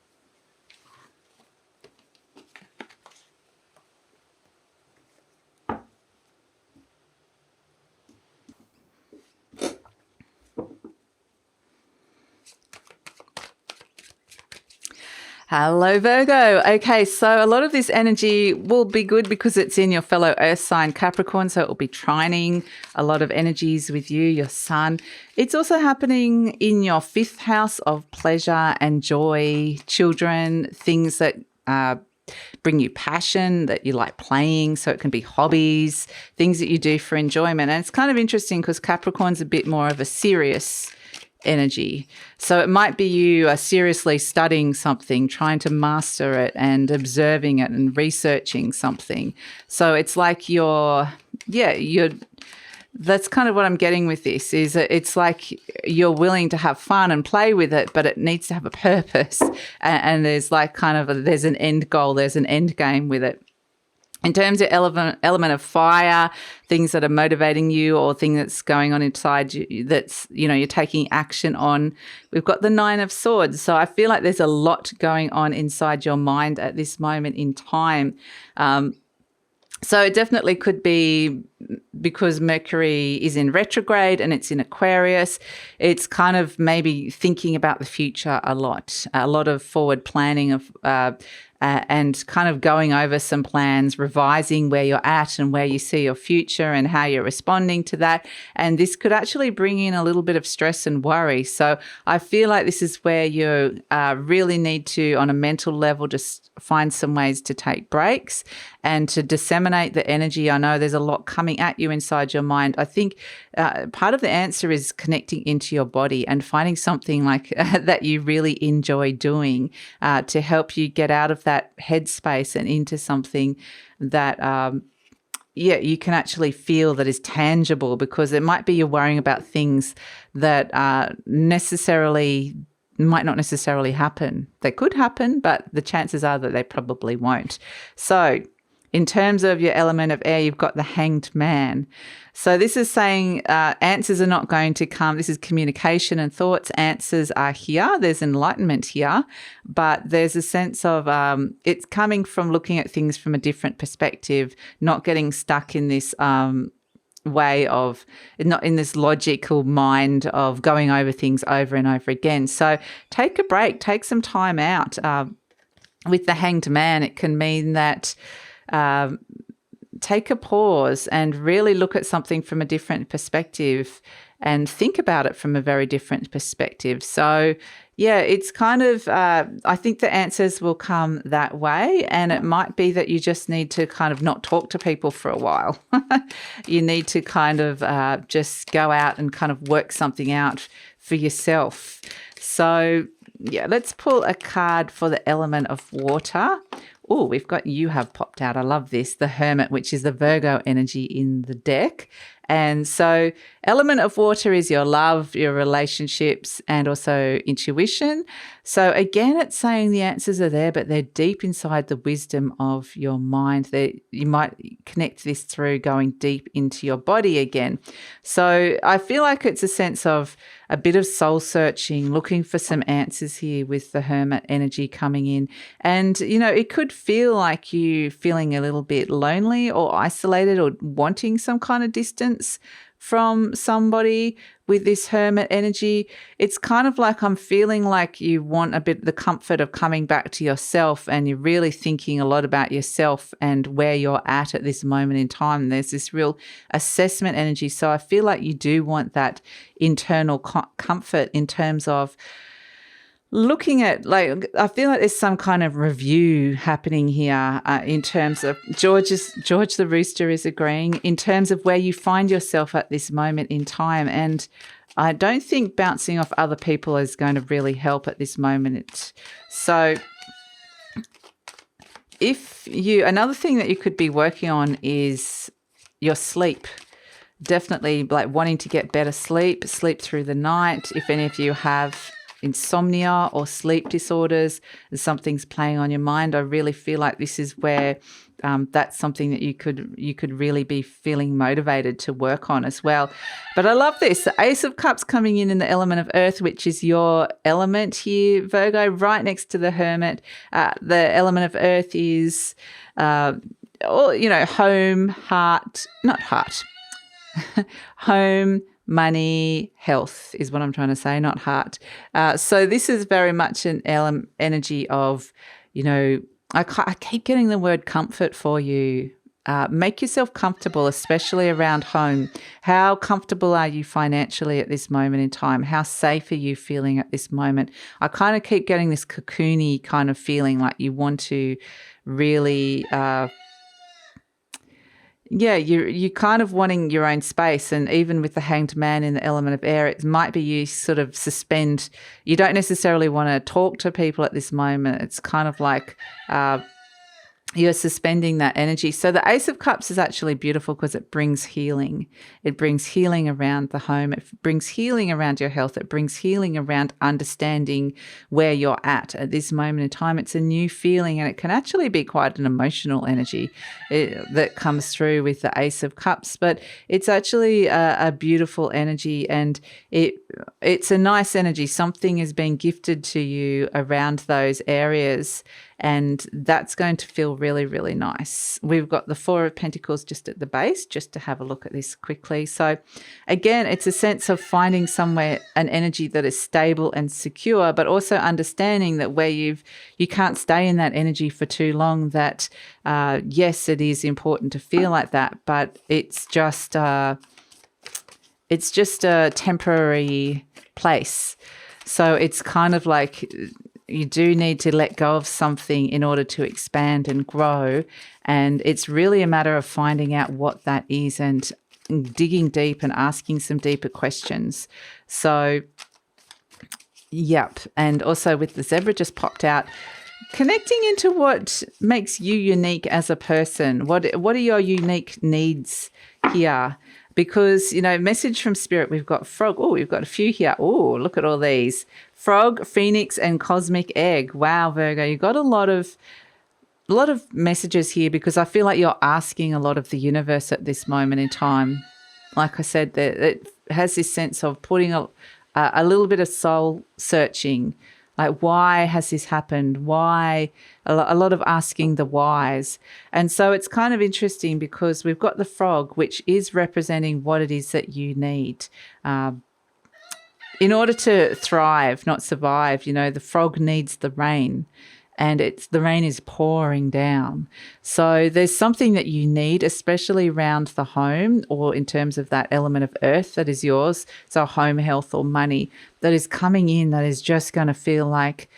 Hello, Virgo. Okay, so a lot of this energy will be good because it's in your fellow earth sign, Capricorn, so it will be trining a lot of energies with you, your sun. It's also happening in your fifth house of pleasure and joy, children, things that bring you passion, that you like playing. So it can be hobbies, things that you do for enjoyment. And it's kind of interesting because Capricorn's a bit more of a serious energy. So it might be you are seriously studying something, trying to master it and observing it and researching something. So it's like that's kind of what I'm getting with this, is that it's like you're willing to have fun and play with it, but it needs to have a purpose. And there's like there's an end goal, there's an end game with it. In terms of element of fire, things that are motivating you or thing that's going on inside you that's, you're taking action on, we've got the Nine of Swords. So I feel like there's a lot going on inside your mind at this moment in time. So it definitely could be because Mercury is in retrograde and it's in Aquarius. It's kind of maybe thinking about the future a lot of forward planning of and kind of going over some plans, revising where you're at and where you see your future and how you're responding to that. And this could actually bring in a little bit of stress and worry. So I feel like this is where you really need to, on a mental level, just find some ways to take breaks and to disseminate the energy. I know there's a lot coming at you inside your mind. I think part of the answer is connecting into your body and finding something like that you really enjoy doing to help you get out of that headspace and into something that you can actually feel that is tangible, because it might be you're worrying about things that necessarily might not necessarily happen. They could happen, but the chances are that they probably won't. So in terms of your element of air, you've got the Hanged Man. So this is saying answers are not going to come. This is communication and thoughts. Answers are here. There's enlightenment here, but there's a sense of it's coming from looking at things from a different perspective, not getting stuck in this way of, not in this logical mind of going over things over and over again. So take a break, take some time out. With the Hanged Man, it can mean that take a pause and really look at something from a different perspective and think about it from a very different perspective. So, yeah, it's kind of, I think the answers will come that way, and it might be that you just need to kind of not talk to people for a while. You need to kind of just go out and kind of work something out for yourself. So, yeah, let's pull a card for the element of water. Oh, we've got You Have popped out. I love this. The Hermit, which is the Virgo energy in the deck. And so element of water is your love, your relationships, and also intuition. So again, it's saying the answers are there, but they're deep inside the wisdom of your mind. You might connect this through going deep into your body again. So I feel like it's a sense of a bit of soul searching, looking for some answers here with the Hermit energy coming in. And, you know, it could feel like you feeling a little bit lonely or isolated or wanting some kind of distance from somebody with this Hermit energy. It's kind of like I'm feeling like you want a bit of the comfort of coming back to yourself, and you're really thinking a lot about yourself and where you're at this moment in time. There's this real assessment energy. So I feel like you do want that internal comfort in terms of looking at, like, I feel like there's some kind of review happening here in terms of George the Rooster is agreeing in terms of where you find yourself at this moment in time. And I don't think bouncing off other people is going to really help at this moment. So another thing that you could be working on is your sleep. Definitely like wanting to get better sleep through the night. If any of you have insomnia or sleep disorders and something's playing on your mind, I really feel like this is where that's something that you could really be feeling motivated to work on as well. But I love this. The Ace of Cups coming in the element of Earth, which is your element here, Virgo, right next to the Hermit. The element of Earth is, home, home, money, health is what I'm trying to say, not heart. So this is very much an energy of, I keep getting the word comfort for you. Make yourself comfortable, especially around home. How comfortable are you financially at this moment in time? How safe are you feeling at this moment? I kind of keep getting this cocoony kind of feeling, like you want to really you're kind of wanting your own space. And even with the Hanged Man in the element of air, it might be you sort of suspend. You don't necessarily want to talk to people at this moment. It's kind of like you're suspending that energy. So the Ace of Cups is actually beautiful because it brings healing. It brings healing around the home. It brings healing around your health. It brings healing around understanding where you're at this moment in time. It's a new feeling, and it can actually be quite an emotional energy that comes through with the Ace of Cups. But it's actually a beautiful energy, and it's a nice energy. Something is being gifted to you around those areas, and that's going to feel really, really nice. We've got the Four of Pentacles just at the base, just to have a look at this quickly. So again, it's a sense of finding somewhere an energy that is stable and secure, but also understanding that where you can't stay in that energy for too long, that yes, it is important to feel like that, but it's just a temporary place. So it's kind of like you do need to let go of something in order to expand and grow. And it's really a matter of finding out what that is and digging deep and asking some deeper questions. So, yep. And also with the Zebra just popped out, connecting into what makes you unique as a person. What are your unique needs here? because, message from Spirit, we've got frog. Oh, we've got a few here. Oh, look at all these. Frog, phoenix, and cosmic egg. Wow, Virgo, you got a lot of messages here, because I feel like you're asking a lot of the universe at this moment in time. Like I said, it has this sense of putting a little bit of soul searching. Like, why has this happened? Why? A lot of asking the whys. And so it's kind of interesting, because we've got the frog, which is representing what it is that you need. In order to thrive, not survive, the frog needs the rain, and the rain is pouring down. So there's something that you need, especially around the home, or in terms of that element of earth that is yours. So home, health, or money, that is coming in, that is just going to feel like,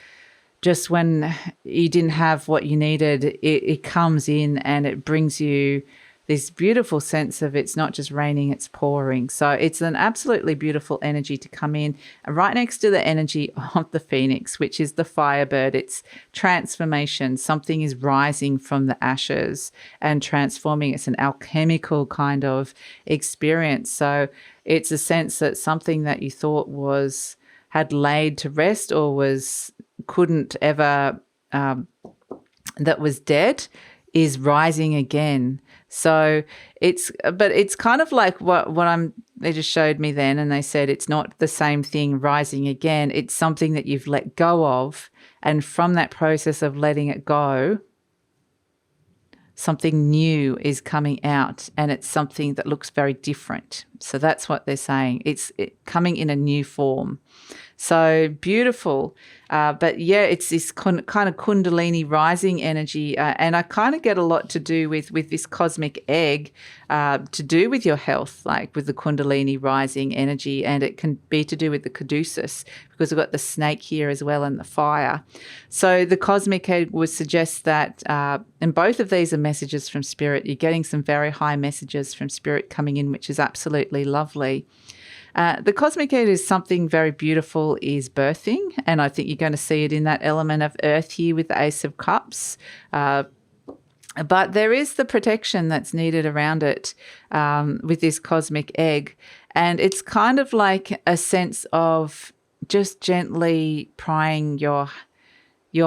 just when you didn't have what you needed, it comes in and it brings you this beautiful sense of, it's not just raining, it's pouring. So it's an absolutely beautiful energy to come in, right next to the energy of the phoenix, which is the firebird. It's transformation. Something is rising from the ashes and transforming. It's an alchemical kind of experience. So it's a sense that something that you thought had laid to rest, or couldn't ever, that was dead, is rising again. So it's kind of like they just showed me then, and they said it's not the same thing rising again. It's something that you've let go of, and from that process of letting it go, something new is coming out, and it's something that looks very different. So that's what they're saying. It's coming in a new form. So beautiful. But yeah, it's this kind of Kundalini rising energy. And I kind of get a lot to do with this cosmic egg, to do with your health, like with the Kundalini rising energy. And it can be to do with the caduceus, because we've got the snake here as well, and the fire. So the cosmic egg would suggest that, and both of these are messages from Spirit. You're getting some very high messages from Spirit coming in, which is absolutely lovely. The cosmic egg is something very beautiful, is birthing, and I think you're going to see it in that element of earth here with the Ace of Cups. But there is the protection that's needed around it, with this cosmic egg, and it's kind of like a sense of just gently prying your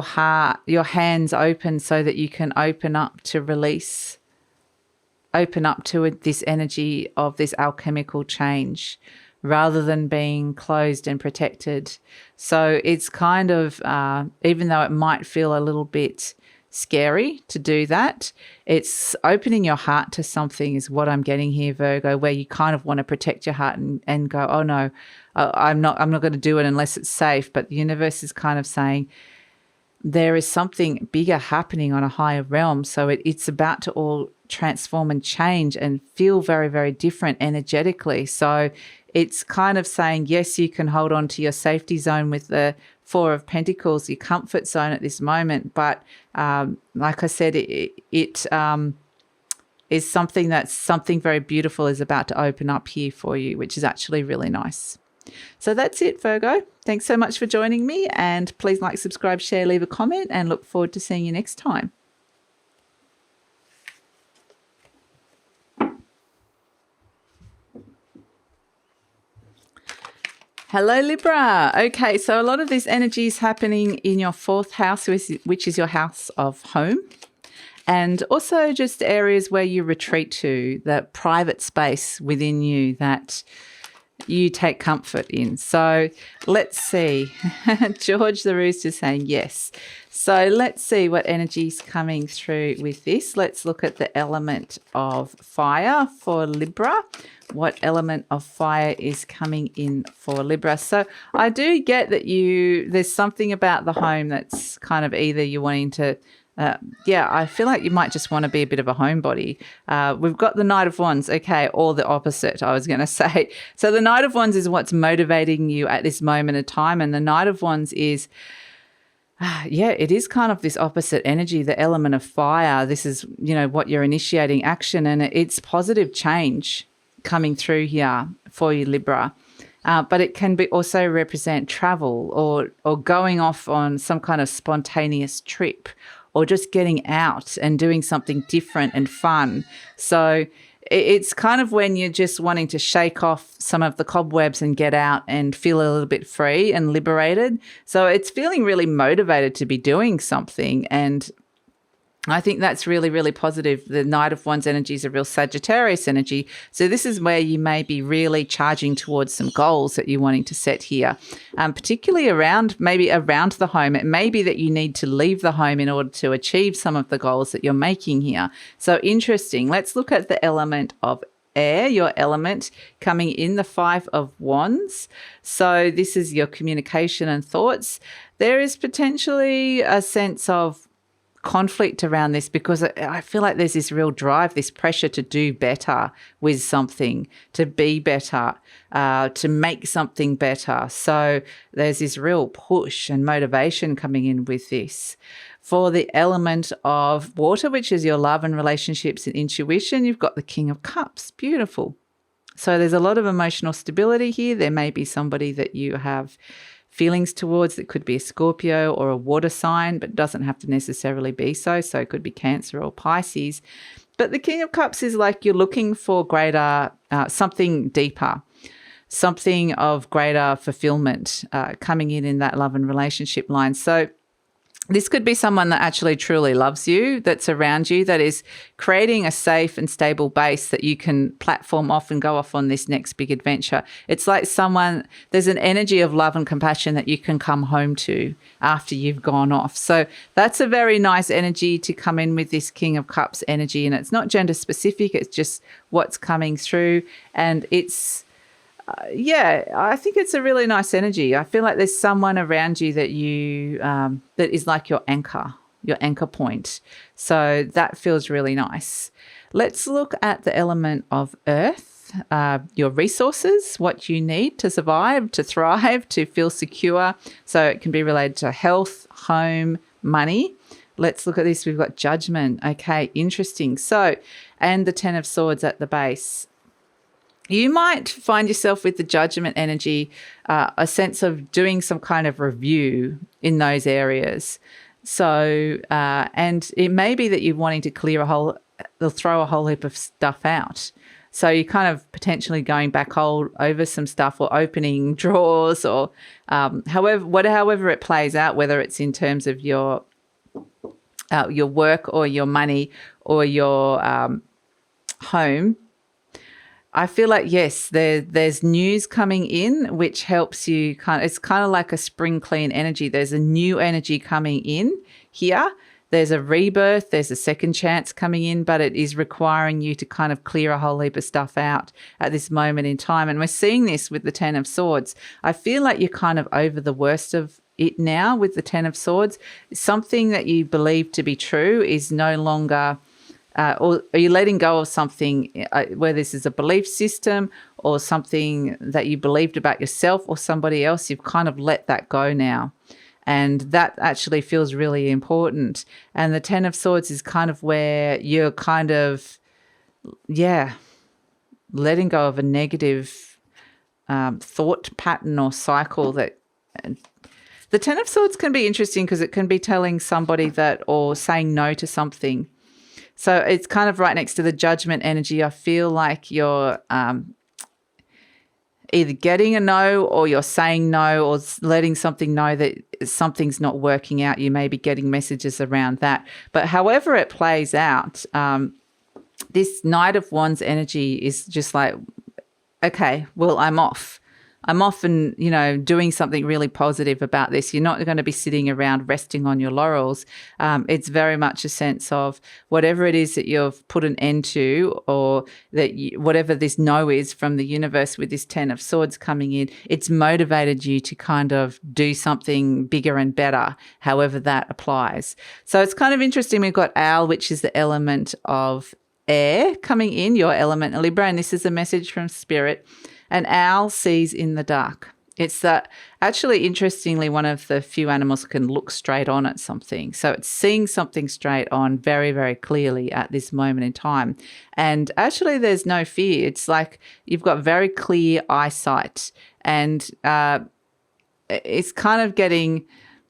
heart, your hands open, so that you can open up to release, open up to this energy of this alchemical change, rather than being closed and protected. So it's kind of, even though it might feel a little bit scary to do that, it's opening your heart to something is what I'm getting here, Virgo, where you kind of want to protect your heart and go, oh no, I'm not going to do it unless it's safe. But the universe is kind of saying, there is something bigger happening on a higher realm. So it's about to all transform and change and feel very, very different energetically. So it's kind of saying, yes, you can hold on to your safety zone with the Four of Pentacles, your comfort zone at this moment. But like I said, it is something very beautiful is about to open up here for you, which is actually really nice. So that's it, Virgo. Thanks so much for joining me, and please like, subscribe, share, leave a comment, and look forward to seeing you next time. Hello, Libra. Okay, so a lot of this energy is happening in your fourth house, which is your house of home, and also just areas where you retreat to, that private space within you that you take comfort in. So let's see. George the Rooster saying yes. So let's see what energy is coming through with this. Let's look at the element of fire for Libra. What element of fire is coming in for Libra? So I do get that there's something about the home that's kind of either you're wanting to, I feel like you might just want to be a bit of a homebody. We've got the Knight of Wands, okay, or the opposite, I was going to say. So the Knight of Wands is what's motivating you at this moment of time, and the Knight of Wands is, it is kind of this opposite energy, the element of fire. This is, what you're initiating action, and it's positive change coming through here for you, Libra. But it can be also represent travel or going off on some kind of spontaneous trip, or just getting out and doing something different and fun. So it's kind of when you're just wanting to shake off some of the cobwebs and get out and feel a little bit free and liberated. So it's feeling really motivated to be doing something, and I think that's really, really positive. The Knight of Wands energy is a real Sagittarius energy. So this is where you may be really charging towards some goals that you're wanting to set here, particularly maybe around the home. It may be that you need to leave the home in order to achieve some of the goals that you're making here. So interesting. Let's look at the element of air, your element coming in, the Five of Wands. So this is your communication and thoughts. There is potentially a sense of conflict around this, because I feel like there's this real drive, this pressure to do better with something, to be better, to make something better. So there's this real push and motivation coming in with this. For the element of water, which is your love and relationships and intuition, you've got the King of Cups. Beautiful. So there's a lot of emotional stability here. There may be somebody that you have feelings towards that could be a Scorpio or a water sign, but doesn't have to necessarily be so. So it could be Cancer or Pisces. But the King of Cups is like you're looking for greater, something deeper, something of greater fulfillment coming in that love and relationship line. So this could be someone that actually truly loves you, that's around you, that is creating a safe and stable base that you can platform off and go off on this next big adventure. It's like there's an energy of love and compassion that you can come home to after you've gone off. So that's a very nice energy to come in with this King of Cups energy. And it's not gender specific, it's just what's coming through. And it's, I think it's a really nice energy. I feel like there's someone around you that that is like your anchor point. So that feels really nice. Let's look at the element of earth, your resources, what you need to survive, to thrive, to feel secure. So it can be related to health, home, money. Let's look at this. We've got judgment. Okay, interesting. So, and the Ten of Swords at the base. You might find yourself with the judgment energy, a sense of doing some kind of review in those areas. So, and it may be that you're wanting to they'll throw a whole heap of stuff out. So you're kind of potentially going back over some stuff, or opening drawers, or however it plays out, whether it's in terms of your work or your money or your home. I feel like, yes, there's news coming in, which helps you it's kind of like a spring clean energy. There's a new energy coming in here. There's a rebirth. There's a second chance coming in, but it is requiring you to kind of clear a whole heap of stuff out at this moment in time. And we're seeing this with the Ten of Swords. I feel like you're kind of over the worst of it now with the Ten of Swords. Something that you believe to be true is no longer... or are you letting go of something where this is a belief system or something that you believed about yourself or somebody else? You've kind of let that go now. And that actually feels really important. And the Ten of Swords is kind of where you're kind of, letting go of a negative thought pattern or cycle that... The Ten of Swords can be interesting because it can be telling somebody that, or saying no to something. So it's kind of right next to the judgment energy. I feel like you're either getting a no, or you're saying no, or letting something know that something's not working out. You may be getting messages around that. But however it plays out, this Knight of Wands energy is just like, okay, well, I'm off. I'm often, doing something really positive about this. You're not going to be sitting around resting on your laurels. It's very much a sense of whatever it is that you've put an end to, or that whatever this no is from the universe with this Ten of Swords coming in, it's motivated you to kind of do something bigger and better, however that applies. So it's kind of interesting. We've got Owl, which is the element of air, coming in, your element Libra, and this is a message from Spirit. An owl sees in the dark. It's that actually, interestingly, one of the few animals that can look straight on at something. So it's seeing something straight on very, very clearly at this moment in time. And actually, there's no fear. It's like you've got very clear eyesight. And it's kind of getting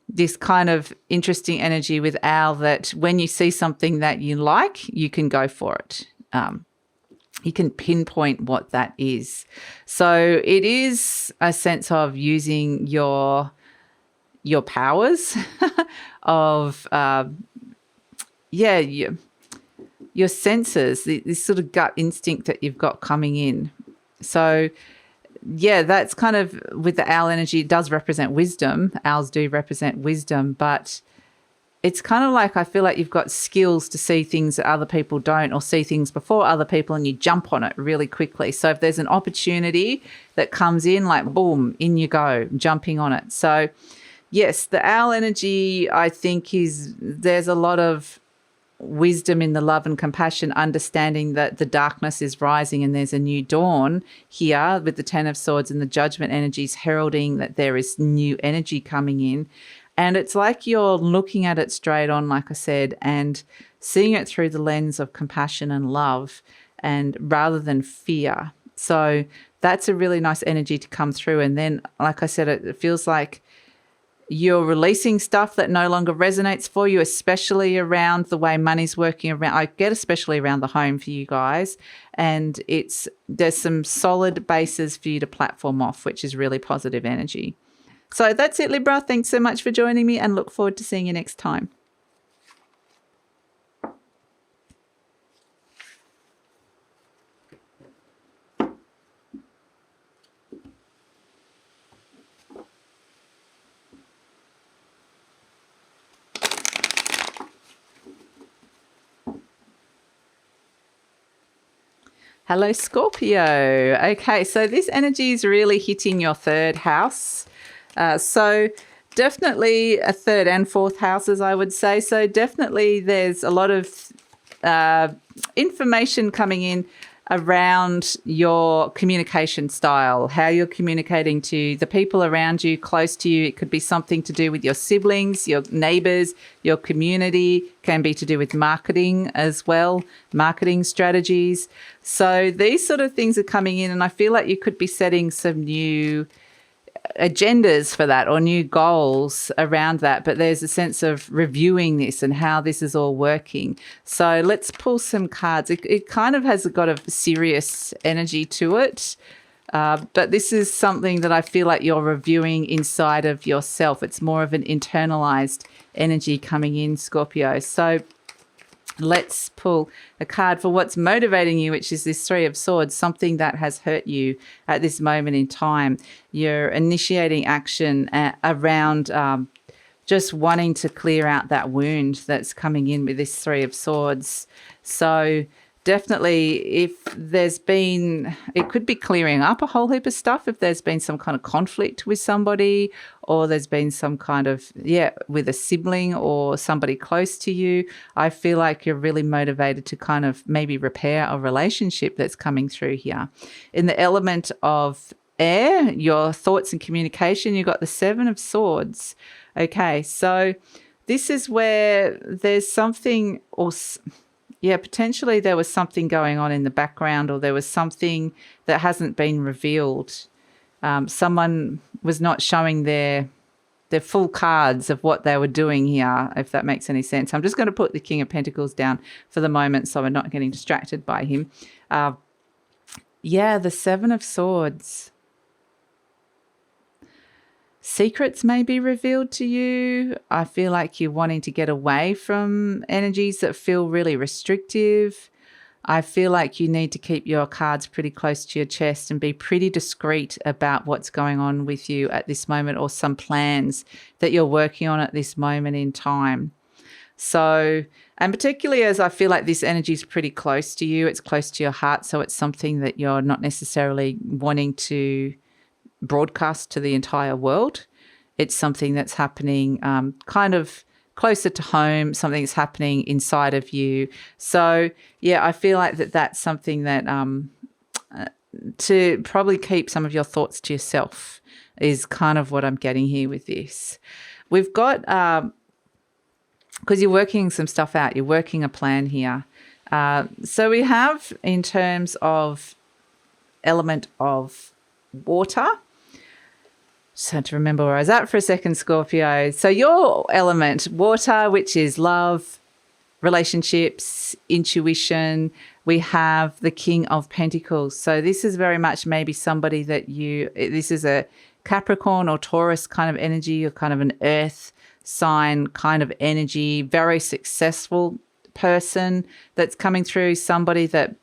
this kind of interesting energy with Owl that when you see something that you like, you can go for it. you can pinpoint what that is. So it is a sense of using your powers of, your senses, this sort of gut instinct that you've got coming in. So, yeah, that's kind of with the owl energy. It does represent wisdom. Owls do represent wisdom, but it's kind of like I feel like you've got skills to see things that other people don't, or see things before other people, and you jump on it really quickly. So if there's an opportunity that comes in, like boom, in you go, jumping on it. So yes, the owl energy, I think, there's a lot of wisdom in the love and compassion, understanding that the darkness is rising and there's a new dawn here with the Ten of Swords and the Judgment energies heralding that there is new energy coming in. And it's like you're looking at it straight on, like I said, and seeing it through the lens of compassion and love, and rather than fear. So that's a really nice energy to come through. And then, like I said, it feels like you're releasing stuff that no longer resonates for you, especially around the way money's working around. I get especially around the home for you guys. And there's some solid bases for you to platform off, which is really positive energy. So that's it, Libra. Thanks so much for joining me, and look forward to seeing you next time. Hello, Scorpio. Okay, so this energy is really hitting your third house. So definitely a third and fourth houses, I would say. So definitely there's a lot of information coming in around your communication style, how you're communicating to the people around you, close to you. It could be something to do with your siblings, your neighbors, your community, can be to do with marketing as well, marketing strategies. So these sort of things are coming in, and I feel like you could be setting some new agendas for that, or new goals around that, but there's a sense of reviewing this and how this is all working. So let's pull some cards. It kind of has got a serious energy to it, but this is something that I feel like you're reviewing inside of yourself. It's more of an internalized energy coming in, Scorpio. So let's pull a card for what's motivating you, which is this Three of Swords, something that has hurt you at this moment in time. You're initiating action around just wanting to clear out that wound that's coming in with this Three of Swords. So definitely, if there's been, it could be clearing up a whole heap of stuff. If there's been some kind of conflict with somebody, or there's been some kind of, with a sibling or somebody close to you, I feel like you're really motivated to kind of maybe repair a relationship that's coming through here. In the element of air, your thoughts and communication, you've got the Seven of Swords. Okay, so this is where there's something, or potentially there was something going on in the background, or there was something that hasn't been revealed. Someone was not showing their full cards of what they were doing here, if that makes any sense. I'm just going to put the King of Pentacles down for the moment so we're not getting distracted by him. The Seven of Swords. Secrets may be revealed to you. I feel like you're wanting to get away from energies that feel really restrictive. I feel like you need to keep your cards pretty close to your chest and be pretty discreet about what's going on with you at this moment, or some plans that you're working on at this moment in time. So, and particularly as I feel like this energy is pretty close to you, it's close to your heart, so it's something that you're not necessarily wanting to broadcast to the entire world. It's something that's happening kind of closer to home, something that's happening inside of you. So I feel like that's something that to probably keep some of your thoughts to yourself is kind of what I'm getting here with this. We've got, because you're working some stuff out, you're working a plan here. So we have, in terms of element of water, just had to remember where I was at for a second, Scorpio. So your element, water, which is love, relationships, intuition. We have the King of Pentacles. So this is very much maybe somebody that this is a Capricorn or Taurus kind of energy, or kind of an earth sign kind of energy, very successful person that's coming through, somebody that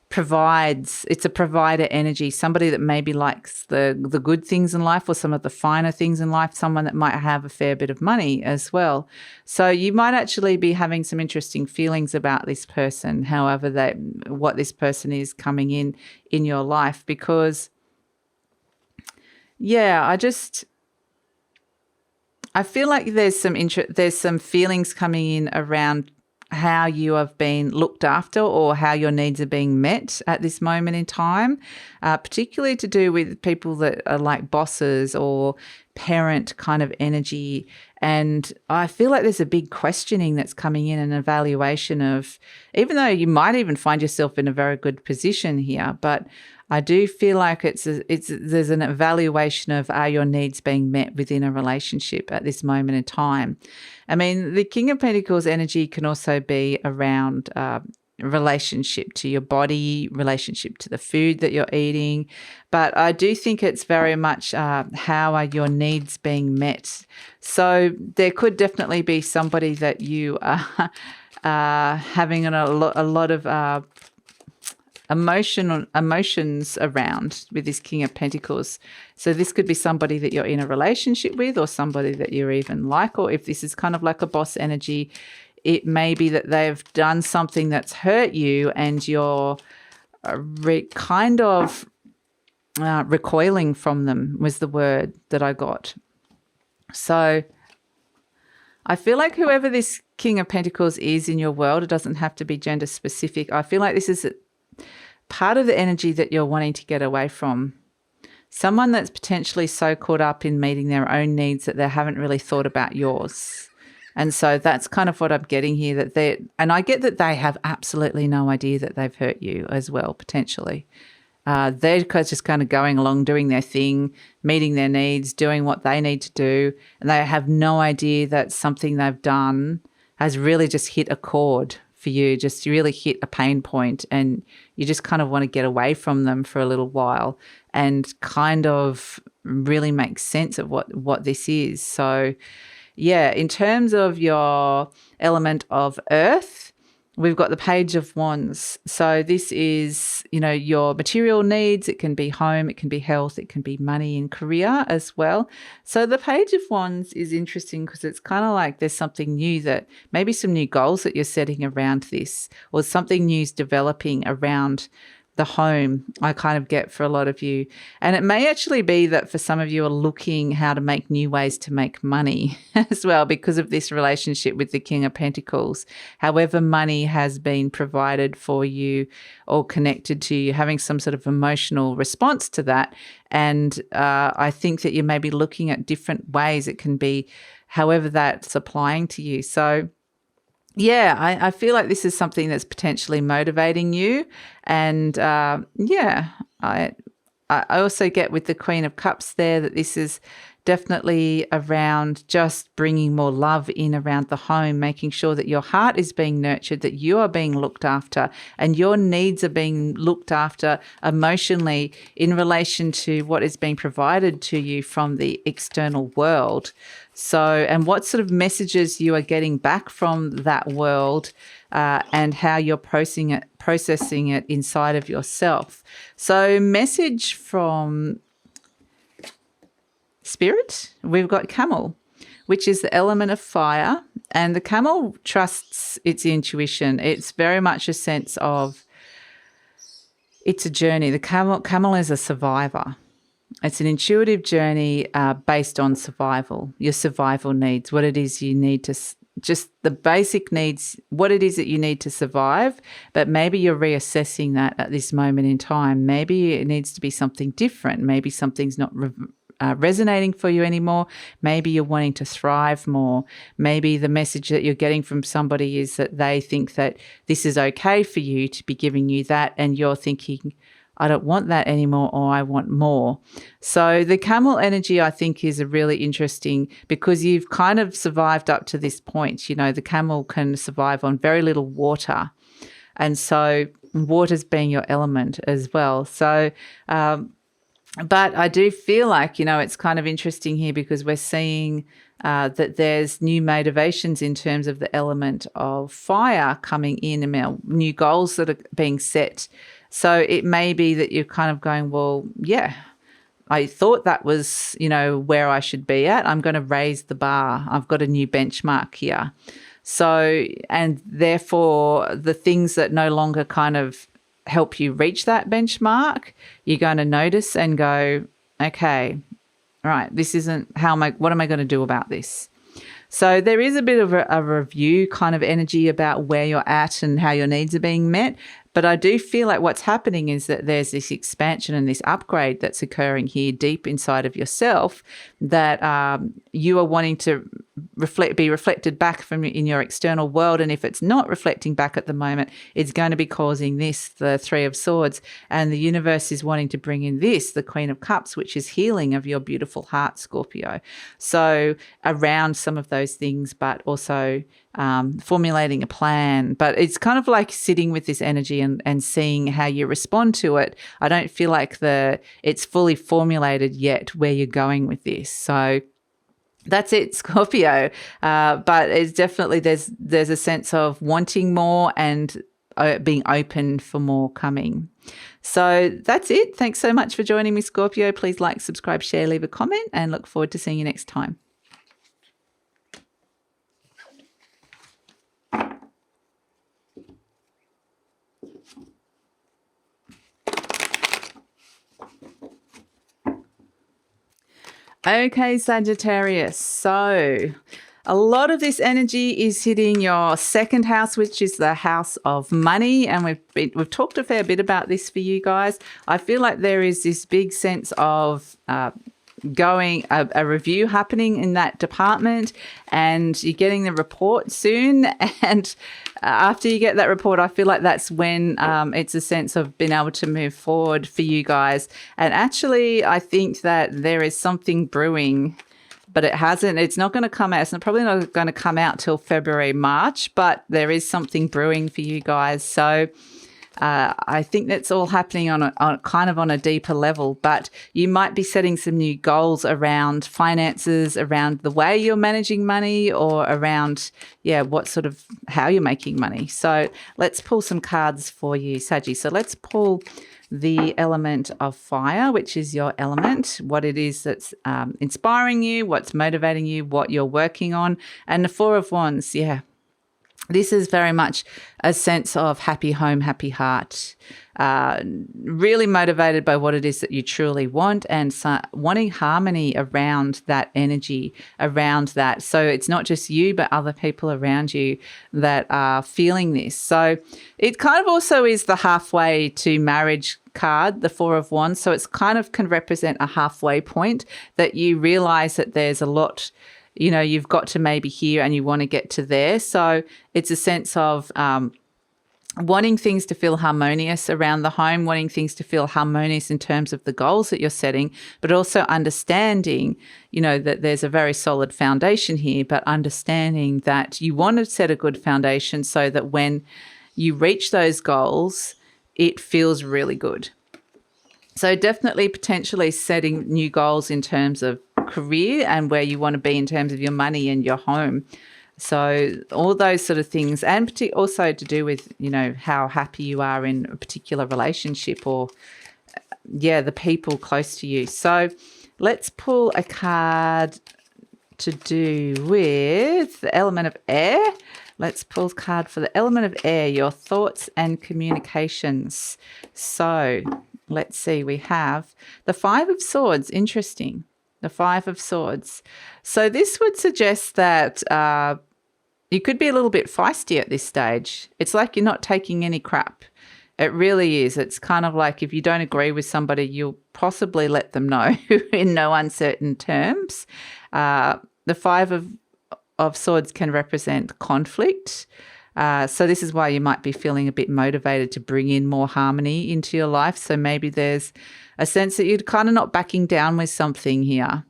provides. It's a provider energy, somebody that maybe likes the good things in life, or some of the finer things in life, someone that might have a fair bit of money as well. So you might actually be having some interesting feelings about this person, however what this person is coming in your life, because I feel like there's some feelings coming in around how you have been looked after, or how your needs are being met at this moment in time, particularly to do with people that are like bosses or parent kind of energy. And I feel like there's a big questioning that's coming in, an evaluation of, even though you might even find yourself in a very good position here, but I do feel like there's an evaluation of, are your needs being met within a relationship at this moment in time? I mean, the King of Pentacles energy can also be around relationship to your body, relationship to the food that you're eating. But I do think it's very much how are your needs being met? So there could definitely be somebody that you are having a lot of emotions around with this King of Pentacles. So this could be somebody that you're in a relationship with, or somebody that you're even like, or if this is kind of like a boss energy, it may be that they've done something that's hurt you, and you're recoiling from them, was the word that I got. So I feel like whoever this King of Pentacles is in your world, it doesn't have to be gender specific. I feel like this is part of the energy that you're wanting to get away from. Someone that's potentially so caught up in meeting their own needs that they haven't really thought about yours. And so that's kind of what I'm getting here, and I get that they have absolutely no idea that they've hurt you as well, potentially. They're just kind of going along, doing their thing, meeting their needs, doing what they need to do. And they have no idea that something they've done has really just hit a chord for you, just really hit a pain point, and you just kind of want to get away from them for a little while and kind of really make sense of what this is. So yeah, in terms of your element of earth, we've got the Page of Wands. So this is, your material needs. It can be home, it can be health, it can be money and career as well. So the Page of Wands is interesting because it's kind of like there's something new, that maybe some new goals that you're setting around this, or something new's developing around the home, I kind of get for a lot of you. And it may actually be that for some of you are looking how to make new ways to make money as well, because of this relationship with the King of Pentacles. However, money has been provided for you or connected to you, having some sort of emotional response to that. And I think that you may be looking at different ways it can be, however that's applying to you. So yeah, I feel like this is something that's potentially motivating you. And I also get with the Queen of Cups there that this is definitely around just bringing more love in around the home, making sure that your heart is being nurtured, that you are being looked after, and your needs are being looked after emotionally in relation to what is being provided to you from the external world. So, and what sort of messages you are getting back from that world, and how you're processing it inside of yourself. So, message from Spirit, we've got Camel, which is the element of fire, and the camel trusts its intuition. It's very much a sense of, it's a journey. The camel is a survivor. It's an intuitive journey based on survival, your survival needs, what it is you need to, just the basic needs, what it is that you need to survive. But maybe you're reassessing that at this moment in time. Maybe it needs to be something different. Maybe something's not resonating for you anymore. Maybe you're wanting to thrive more. Maybe the message that you're getting from somebody is that they think that this is okay for you to be giving you that, and you're thinking, I don't want that anymore, or I want more. So the camel energy, I think, is a really interesting, because you've kind of survived up to this point. You know, the camel can survive on very little water. And so water's being your element as well. So, but I do feel like, you know, it's kind of interesting here, because we're seeing that there's new motivations in terms of the element of fire coming in, and new goals that are being set. So it may be that you're kind of going, well, yeah, I thought that was, you know, where I should be at. I'm going to raise the bar. I've got a new benchmark here. So, and therefore the things that no longer kind of help you reach that benchmark, you're going to notice and go, okay, right, this isn't what am I going to do about this? So there is a bit of a review kind of energy about where you're at and how your needs are being met. But I do feel like what's happening is that there's this expansion and this upgrade that's occurring here deep inside of yourself, that you are wanting to be reflected back in your external world. And if it's not reflecting back at the moment, it's going to be causing this, the Three of Swords. And the universe is wanting to bring in this, the Queen of Cups, which is healing of your beautiful heart, Scorpio. So around some of those things, but also formulating a plan. But it's kind of like sitting with this energy and seeing how you respond to it. I don't feel like it's fully formulated yet where you're going with this. So that's it, Scorpio. But it's definitely, there's a sense of wanting more and being open for more coming. So that's it. Thanks so much for joining me, Scorpio. Please like, subscribe, share, leave a comment, and look forward to seeing you next time. Okay, Sagittarius. So a lot of this energy is hitting your second house, which is the house of money. And we've talked a fair bit about this for you guys. I feel like there is this big sense of a review happening in that department, and you're getting the report soon. And after you get that report, I feel like that's when it's a sense of being able to move forward for you guys. And actually, I think that there is something brewing, but it's not going to come out. It's probably not going to come out till February, March, but there is something brewing for you guys. So I think that's all happening on a deeper level, but you might be setting some new goals around finances, around the way you're managing money, or around, how you're making money. So let's pull some cards for you, Saggy. So let's pull the element of fire, which is your element, what it is that's inspiring you, what's motivating you, what you're working on. And the Four of Wands, this is very much a sense of happy home, happy heart, really motivated by what it is that you truly want, and wanting harmony around that energy, around that. So it's not just you, but other people around you that are feeling this. So it kind of also is the halfway to marriage card, the Four of Wands. So it's kind of can represent a halfway point that you realize that there's a lot you've got to maybe here and you want to get to there. So it's a sense of wanting things to feel harmonious around the home, wanting things to feel harmonious in terms of the goals that you're setting, but also understanding, that there's a very solid foundation here, but understanding that you want to set a good foundation so that when you reach those goals, it feels really good. So definitely potentially setting new goals in terms of career and where you want to be in terms of your money and your home. So all those sort of things, and also to do with, how happy you are in a particular relationship, or, the people close to you. So let's pull a card to do with the element of air. Let's pull a card for the element of air, your thoughts and communications. So let's see, we have the Five of Swords. Interesting. The Five of Swords. So this would suggest that you could be a little bit feisty at this stage. It's like you're not taking any crap. It really is. It's kind of like if you don't agree with somebody, you'll possibly let them know in no uncertain terms. The Five of Swords can represent conflict. So this is why you might be feeling a bit motivated to bring in more harmony into your life. So maybe there's a sense that you're kind of not backing down with something here.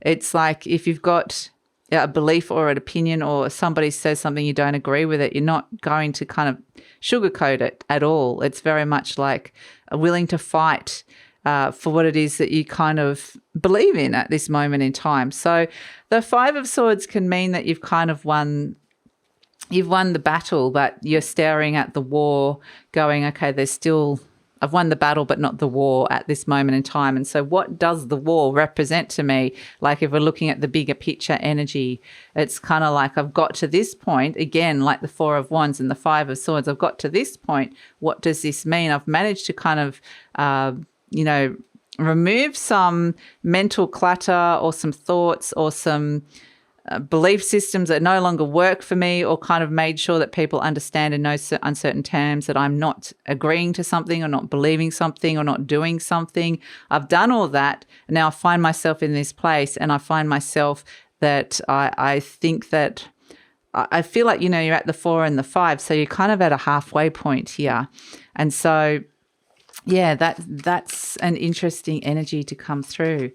It's like if you've got a belief or an opinion or somebody says something you don't agree with it, you're not going to kind of sugarcoat it at all. It's very much like willing to fight for what it is that you kind of believe in at this moment in time. So the Five of Swords can mean that you've kind of won the battle, but you're staring at the war going, okay, I've won the battle, but not the war at this moment in time. And so what does the war represent to me? Like if we're looking at the bigger picture energy, it's kind of like I've got to this point, again, like the Four of Wands and the Five of Swords, I've got to this point. What does this mean? I've managed to kind of, remove some mental clutter or some thoughts or some belief systems that no longer work for me, or kind of made sure that people understand in no uncertain terms that I'm not agreeing to something or not believing something or not doing something. I've done all that. And now I find myself in this place, and I find myself that I think that I feel like, you're at the 4 and the 5. So you're kind of at a halfway point here. And so, yeah, that's an interesting energy to come through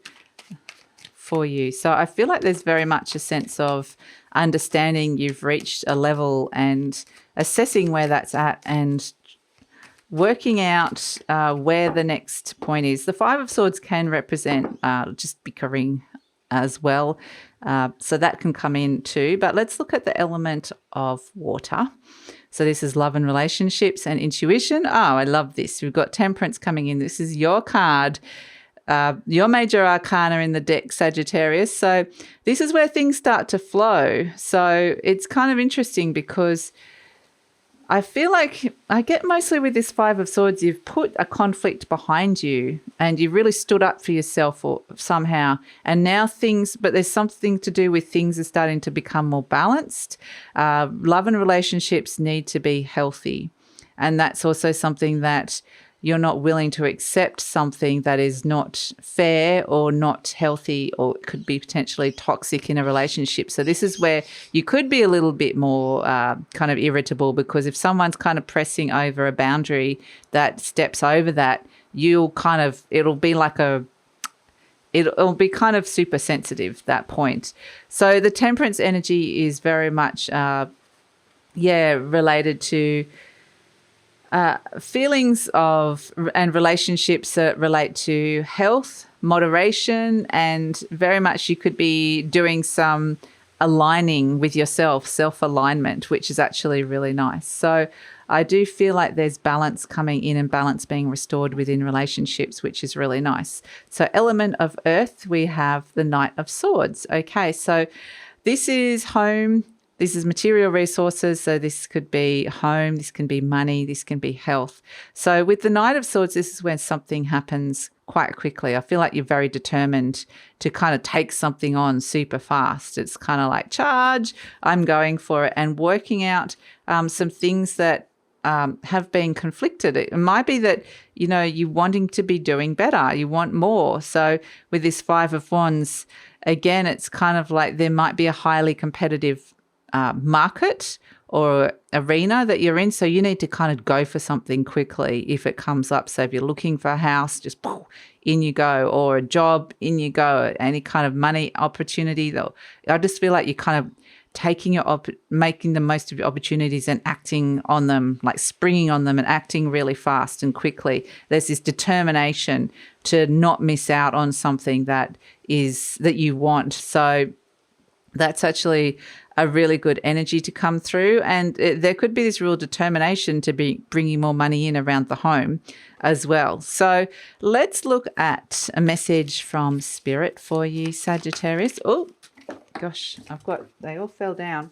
for you. So I feel like there's very much a sense of understanding you've reached a level and assessing where that's at and working out where the next point is. The Five of Swords can represent just bickering as well. So that can come in too. But let's look at the element of water. So this is love and relationships and intuition. Oh, I love this. We've got Temperance coming in. This is your card. Your major arcana in the deck, Sagittarius. So this is where things start to flow. So it's kind of interesting because I feel like I get mostly with this Five of Swords, you've put a conflict behind you and you really stood up for yourself or somehow. And now but there's something to do with things are starting to become more balanced. Love and relationships need to be healthy. And that's also something that you're not willing to accept something that is not fair or not healthy, or it could be potentially toxic in a relationship. So this is where you could be a little bit more kind of irritable, because if someone's kind of pressing over a boundary that steps over that, it'll be kind of super sensitive, that point. So the Temperance energy is very much, related to feelings of and relationships that relate to health, moderation, and very much you could be doing some aligning with yourself, self-alignment, which is actually really nice. So I do feel like there's balance coming in and balance being restored within relationships, which is really nice. So element of earth, we have the Knight of Swords. Okay, so this is home. This is material resources, so this could be home, this can be money, this can be health. So with the Knight of Swords, this is when something happens quite quickly. I feel like you're very determined to kind of take something on super fast. It's kind of like, charge, I'm going for it, and working out some things that have been conflicted. It might be that, you're wanting to be doing better, you want more. So with this Five of Wands, again, it's kind of like there might be a highly competitive market or arena that you're in. So you need to kind of go for something quickly if it comes up. So if you're looking for a house, just in you go, or a job, in you go, any kind of money opportunity. Though I just feel like you're kind of making the most of your opportunities and acting on them, like springing on them and acting really fast and quickly. There's this determination to not miss out on something that you want. So that's actually a really good energy to come through. And there could be this real determination to be bringing more money in around the home as well. So let's look at a message from Spirit for you, Sagittarius. Oh, gosh, they all fell down.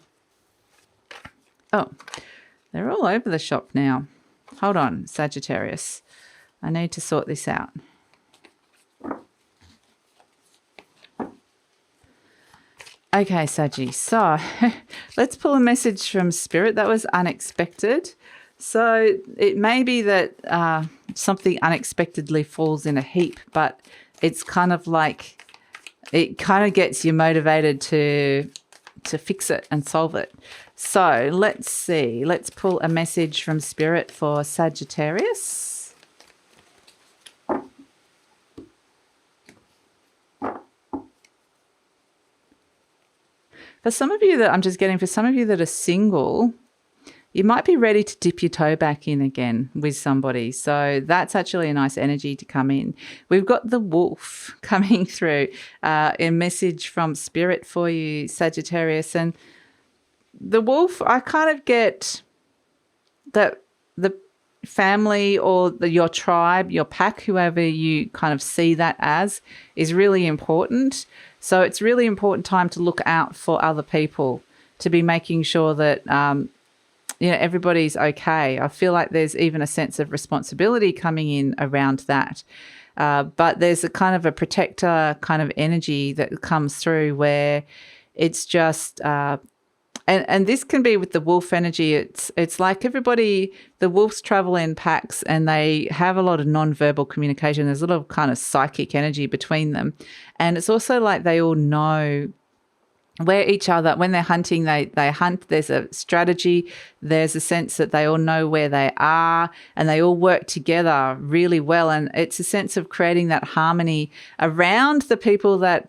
Oh, they're all over the shop now. Hold on, Sagittarius. I need to sort this out. Okay, Saggy, so let's pull a message from Spirit. That was unexpected. So it may be that something unexpectedly falls in a heap, but it's kind of like it kind of gets you motivated to fix it and solve it. So let's see. Let's pull a message from Spirit for Sagittarius. For some of you that I'm just getting, for some of you that are single, you might be ready to dip your toe back in again with somebody. So that's actually a nice energy to come in. We've got the wolf coming through, a message from Spirit for you, Sagittarius. And the wolf, I kind of get that the family or your tribe, your pack, whoever you kind of see that as, is really important. So it's really important time to look out for other people, to be making sure that everybody's okay. I feel like there's even a sense of responsibility coming in around that. But there's a kind of a protector kind of energy that comes through where it's just and this can be with the wolf energy. It's like everybody, the wolves travel in packs and they have a lot of non-verbal communication. There's a lot of kind of psychic energy between them. And it's also like they all know where each other, when they're hunting, they hunt. There's a strategy. There's a sense that they all know where they are and they all work together really well. And it's a sense of creating that harmony around the people that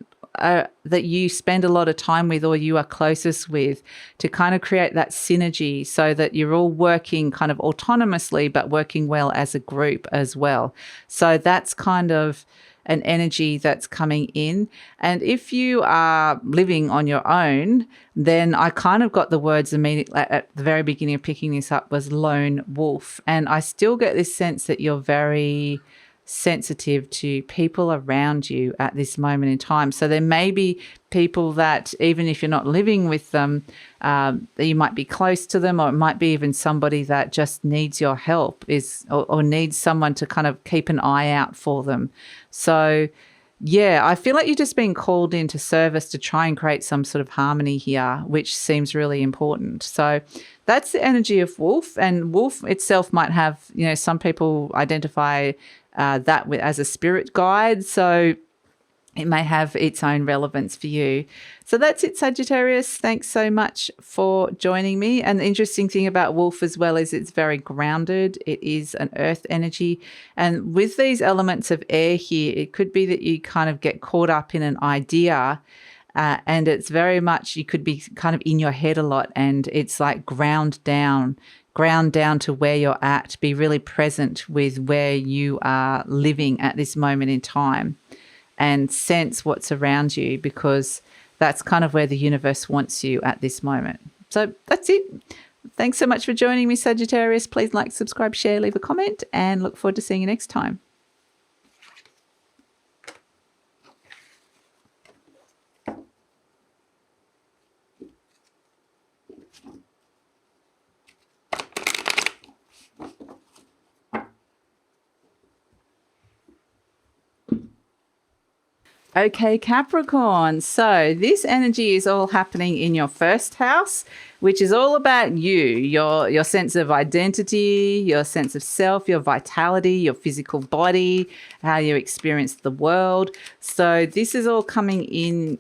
you spend a lot of time with or you are closest with, to kind of create that synergy so that you're all working kind of autonomously but working well as a group as well. So that's kind of an energy that's coming in. And if you are living on your own, then I kind of got the words immediately at the very beginning of picking this up was lone wolf. And I still get this sense that you're very sensitive to people around you at this moment in time. So there may be people that, even if you're not living with them, you might be close to them, or it might be even somebody that just needs your help or needs someone to kind of keep an eye out for them. So yeah, I feel like you're just being called into service to try and create some sort of harmony here, which seems really important. So that's the energy of wolf. And wolf itself might have, some people identify that as a spirit guide. So it may have its own relevance for you. So that's it, Sagittarius. Thanks so much for joining me. And the interesting thing about wolf as well is it's very grounded. It is an earth energy. And with these elements of air here, it could be that you kind of get caught up in an idea, and it's very much, you could be kind of in your head a lot, and it's like ground down to where you're at. Be really present with where you are living at this moment in time and sense what's around you, because that's kind of where the universe wants you at this moment. So that's it. Thanks so much for joining me, Sagittarius. Please like, subscribe, share, leave a comment, and look forward to seeing you next time. Okay, Capricorn. So this energy is all happening in your first house, which is all about you, your sense of identity, your sense of self, your vitality, your physical body, how you experience the world. So this is all coming in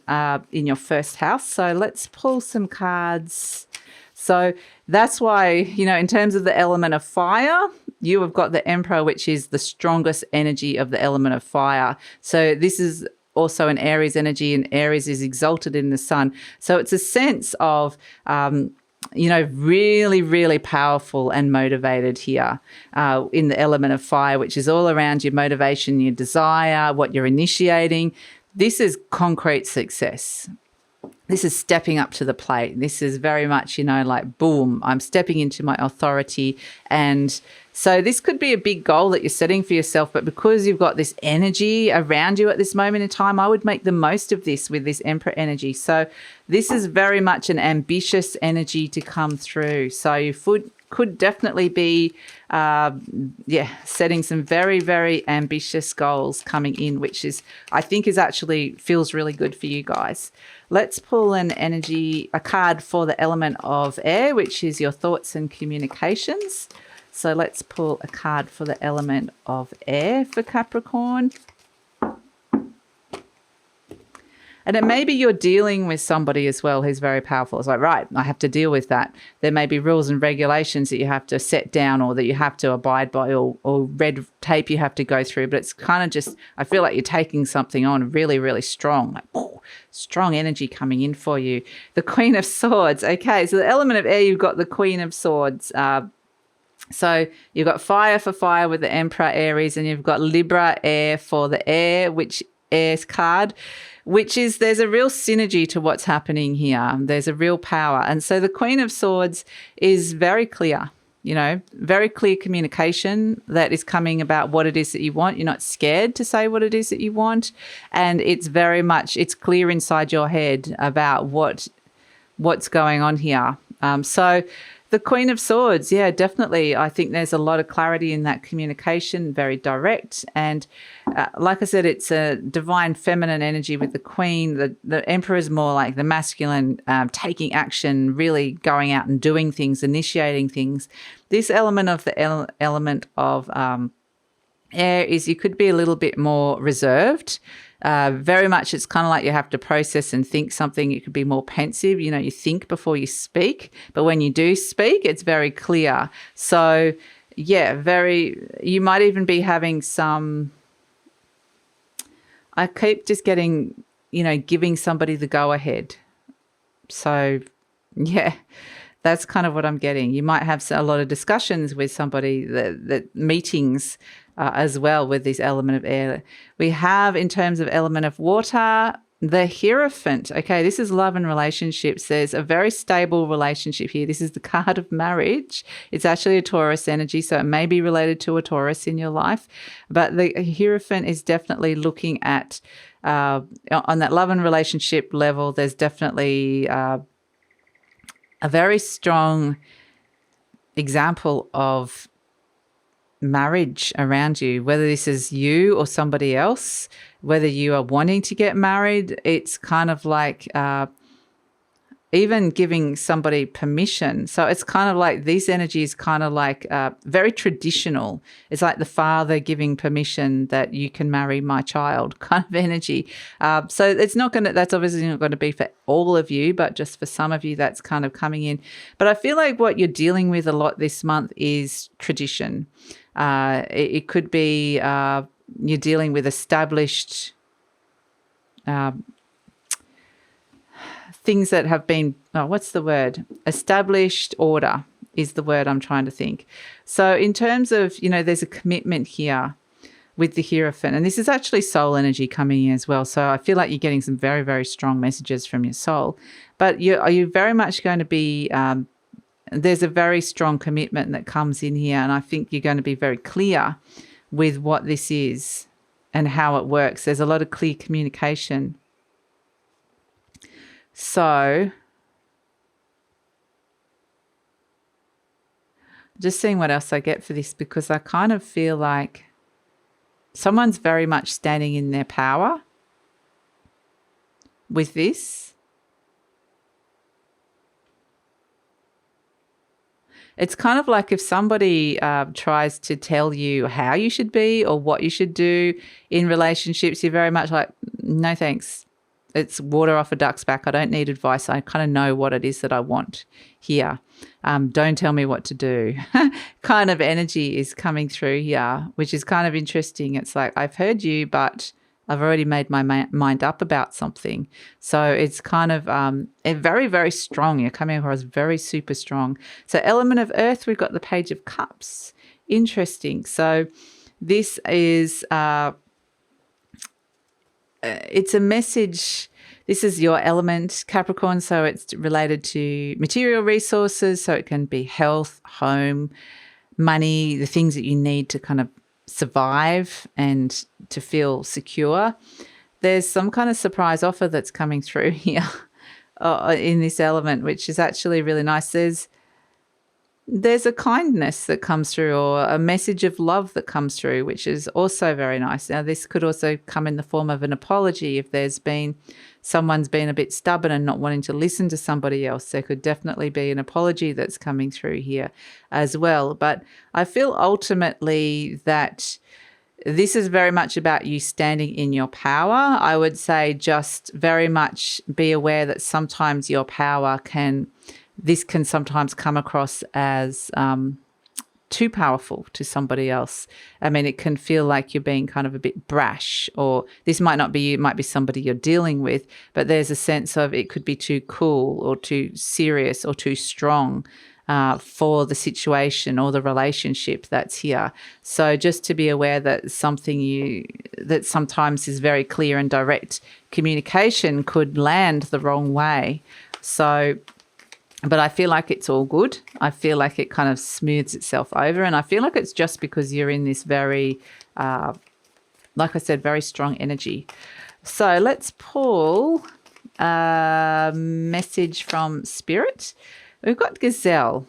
your first house. So let's pull some cards. So that's why, in terms of the element of fire, you have got the Emperor, which is the strongest energy of the element of fire. So this is also an Aries energy, and Aries is exalted in the sun. So it's a sense of, really, really powerful and motivated here in the element of fire, which is all around your motivation, your desire, what you're initiating. This is concrete success. This is stepping up to the plate. This is very much, like, boom, I'm stepping into my authority. And so this could be a big goal that you're setting for yourself, but because you've got this energy around you at this moment in time, I would make the most of this with this Emperor energy. So this is very much an ambitious energy to come through. So you could definitely be, setting some very, very ambitious goals coming in, which I think actually feels really good for you guys. Let's pull a card for the element of air, which is your thoughts and communications. So let's pull a card for the element of air for Capricorn. And it may be you're dealing with somebody as well who's very powerful. It's like, right, I have to deal with that. There may be rules and regulations that you have to set down or that you have to abide by, or red tape you have to go through. But it's kind of just, I feel like you're taking something on really, really strong, like, strong energy coming in for you. The Queen of Swords. Okay, so the element of air, you've got the Queen of Swords. So you've got fire for fire with the Emperor Aries, and you've got Libra air for the air, which air's card, which is, there's a real synergy to what's happening here. There's a real power. And so the Queen of Swords is very clear, very clear communication that is coming about what it is that you want. You're not scared to say what it is that you want. And it's very much, it's clear inside your head about what's going on here. So the Queen of Swords, yeah, definitely. I think there's a lot of clarity in that communication, very direct. And like I said, it's a divine feminine energy with the Queen. The Emperor is more like the masculine, taking action, really going out and doing things, initiating things. This element of the element of air is you could be a little bit more reserved. Very much it's kind of like you have to process and think something. You could be more pensive. You think before you speak. But when you do speak, it's very clear. So, yeah, you might even be having some, I keep just getting, giving somebody the go-ahead. So, yeah, that's kind of what I'm getting. You might have a lot of discussions with somebody, that meetings as well with this element of air. We have, in terms of element of water, the Hierophant. Okay, this is love and relationships. There's a very stable relationship here. This is the card of marriage. It's actually a Taurus energy, so it may be related to a Taurus in your life. But the Hierophant is definitely looking at, on that love and relationship level, there's definitely a very strong example of marriage around you, whether this is you or somebody else, whether you are wanting to get married. It's kind of like even giving somebody permission. So it's kind of like, these energies kind of like very traditional. It's like the father giving permission that you can marry my child kind of energy. So it's not going to, that's obviously not going to be for all of you, but just for some of you, that's kind of coming in. But I feel like what you're dealing with a lot this month is tradition. It could be you're dealing with established things that have been, what's the word? Established order is the word I'm trying to think. So in terms of, there's a commitment here with the Hierophant, and this is actually soul energy coming in as well. So I feel like you're getting some very, very strong messages from your soul. But are you very much going to be, there's a very strong commitment that comes in here, and I think you're going to be very clear with what this is and how it works. There's a lot of clear communication. So just seeing what else I get for this, because I kind of feel like someone's very much standing in their power with this. It's kind of like if somebody tries to tell you how you should be or what you should do in relationships, you're very much like, no thanks. It's water off a duck's back. I don't need advice. I kind of know what it is that I want here. Don't tell me what to do. Kind of energy is coming through here, which is kind of interesting. It's like, I've heard you, but I've already made my mind up about something. So it's kind of very, very strong. You're coming across very super strong. So element of earth, we've got the Page of Cups. Interesting. So this is... it's a message. This is your element, Capricorn, so it's related to material resources. So it can be health, home, money, the things that you need to kind of survive and to feel secure. There's some kind of surprise offer that's coming through here in this element, which is actually really nice. There's a kindness that comes through, or a message of love that comes through, which is also very nice. Now, this could also come in the form of an apology. If someone's been a bit stubborn and not wanting to listen to somebody else, there could definitely be an apology that's coming through here as well. But I feel ultimately that this is very much about you standing in your power. I would say just very much be aware that sometimes your power can sometimes come across as too powerful to somebody else. I mean, it can feel like you're being kind of a bit brash, or this might not be you, it might be somebody you're dealing with, but there's a sense of it could be too cool or too serious or too strong for the situation or the relationship that's here. So just to be aware that that sometimes is very clear and direct communication could land the wrong way. So, but I feel like it's all good. I feel like it kind of smooths itself over. And I feel like it's just because you're in this very, like I said, very strong energy. So let's pull a message from Spirit. We've got Gazelle.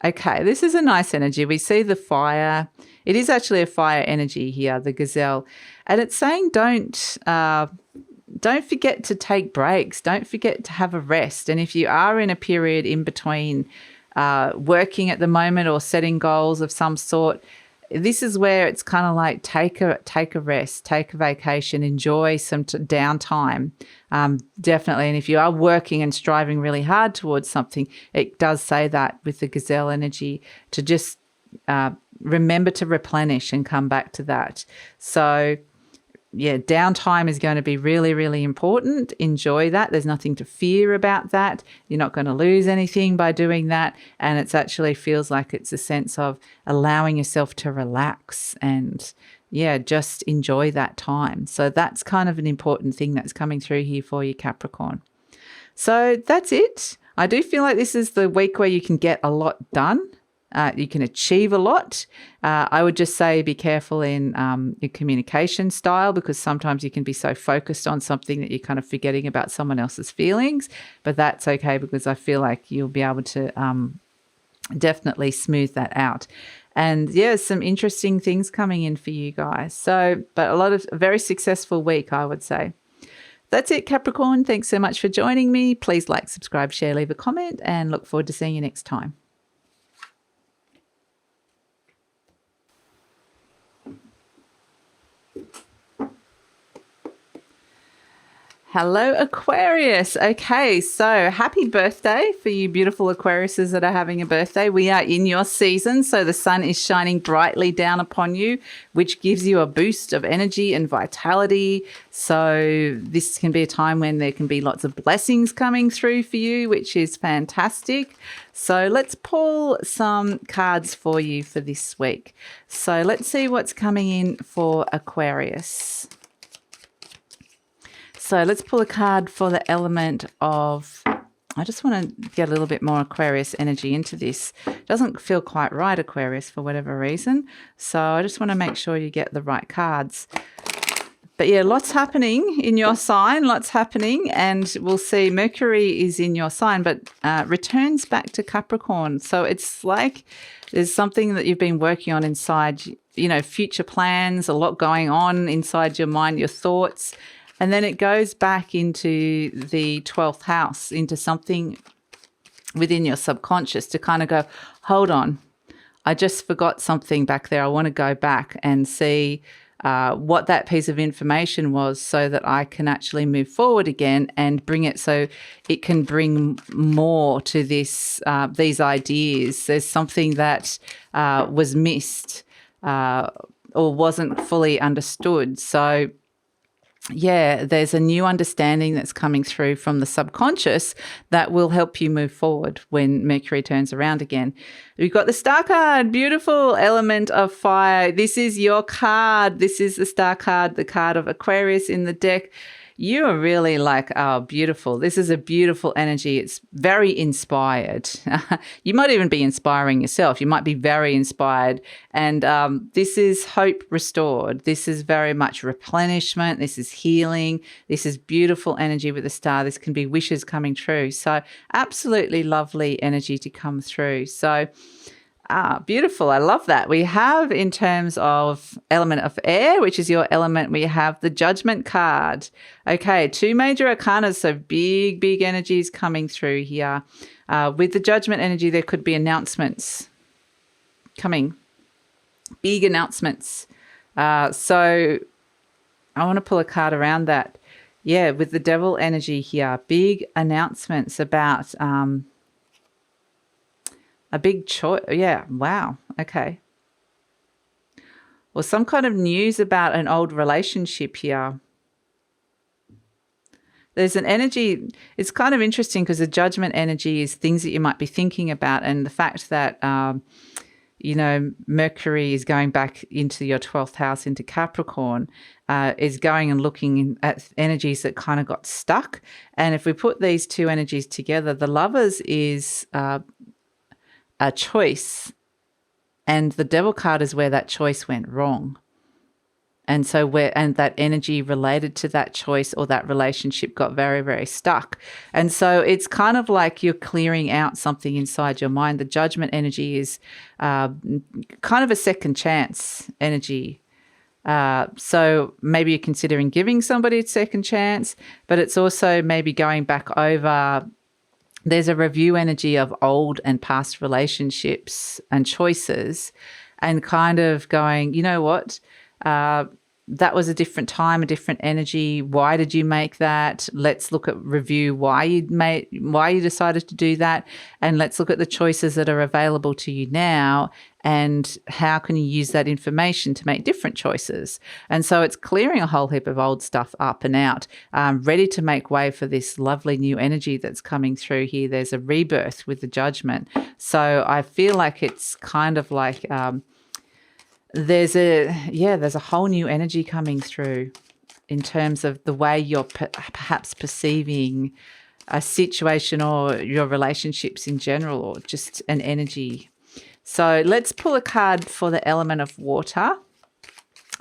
Okay, this is a nice energy. We see the fire. It is actually a fire energy here, the Gazelle. And it's saying don't forget to take breaks. Don't forget to have a rest. And if you are in a period in between working at the moment or setting goals of some sort, this is where it's kind of like take a rest, take a vacation, enjoy some downtime, definitely. And if you are working and striving really hard towards something, it does say that with the Gazelle energy to just remember to replenish and come back to that. So yeah, downtime is going to be really, really important. Enjoy that. There's nothing to fear about that. You're not going to lose anything by doing that. And it actually feels like it's a sense of allowing yourself to relax and, yeah, just enjoy that time. So that's kind of an important thing that's coming through here for you, Capricorn. So that's it. I do feel like this is the week where you can get a lot done. You can achieve a lot. I would just say be careful in your communication style, because sometimes you can be so focused on something that you're kind of forgetting about someone else's feelings. But that's okay, because I feel like you'll be able to definitely smooth that out. And yeah, some interesting things coming in for you guys. So, but a very successful week, I would say. That's it, Capricorn. Thanks so much for joining me. Please like, subscribe, share, leave a comment, and look forward to seeing you next time. Hello, Aquarius. Okay, so happy birthday for you beautiful Aquariuses that are having a birthday. We are in your season, so the sun is shining brightly down upon you, which gives you a boost of energy and vitality. So this can be a time when there can be lots of blessings coming through for you, which is fantastic. So let's pull some cards for you for this week. So let's see what's coming in for Aquarius. So let's pull a card for the element of, I just want to get a little bit more Aquarius energy into this. It doesn't feel quite right, Aquarius, for whatever reason. So I just want to make sure you get the right cards. But yeah, lots happening in your sign, lots happening. And we'll see Mercury is in your sign, but returns back to Capricorn. So it's like there's something that you've been working on inside, you know, future plans, a lot going on inside your mind, your thoughts. And then it goes back into the 12th house, into something within your subconscious to kind of go, hold on, I just forgot something back there. I want to go back and see what that piece of information was, so that I can actually move forward again and bring it so it can bring more to this, these ideas. There's something that was missed or wasn't fully understood. So yeah, there's a new understanding that's coming through from the subconscious that will help you move forward when Mercury turns around again. We've got the Star card, beautiful element of fire. This is your card. This is the Star card, the card of Aquarius in the deck. You are really like, oh, beautiful. This is a beautiful energy. It's very inspired. You might even be inspiring yourself. You might be very inspired. And this is hope restored. This is very much replenishment. This is healing. This is beautiful energy with the star. This can be wishes coming true. So absolutely lovely energy to come through. So beautiful. I love that. We have, in terms of element of air, which is your element, we have the Judgment card. Okay, 2 major arcana, so big, big energies coming through here. With the Judgment energy, there could be announcements coming, big announcements. So I want to pull a card around that. Yeah, with the devil energy here, big announcements about a big choice. Yeah, wow. Okay. Or some kind of news about an old relationship here. There's an energy, it's kind of interesting because the judgment energy is things that you might be thinking about, and the fact that, Mercury is going back into your 12th house into Capricorn, is going and looking at energies that kind of got stuck. And if we put these two energies together, the Lovers is a choice, and the Devil card is where that choice went wrong. And so that energy related to that choice or that relationship got very, very stuck. And so it's kind of like you're clearing out something inside your mind. The judgment energy is kind of a second chance energy. So maybe you're considering giving somebody a second chance, but it's also maybe going back over. There's a review energy of old and past relationships and choices, and kind of going, you know what? That was a different time, a different energy. Why did you make that? Let's look at review why you decided to do that, and let's look at the choices that are available to you now, and how can you use that information to make different choices. And so it's clearing a whole heap of old stuff up and out, ready to make way for this lovely new energy that's coming through here. There's a rebirth with the judgment. So I feel like it's kind of like there's a whole new energy coming through in terms of the way you're perhaps perceiving a situation or your relationships in general, or just an energy. So let's pull a card for the element of water.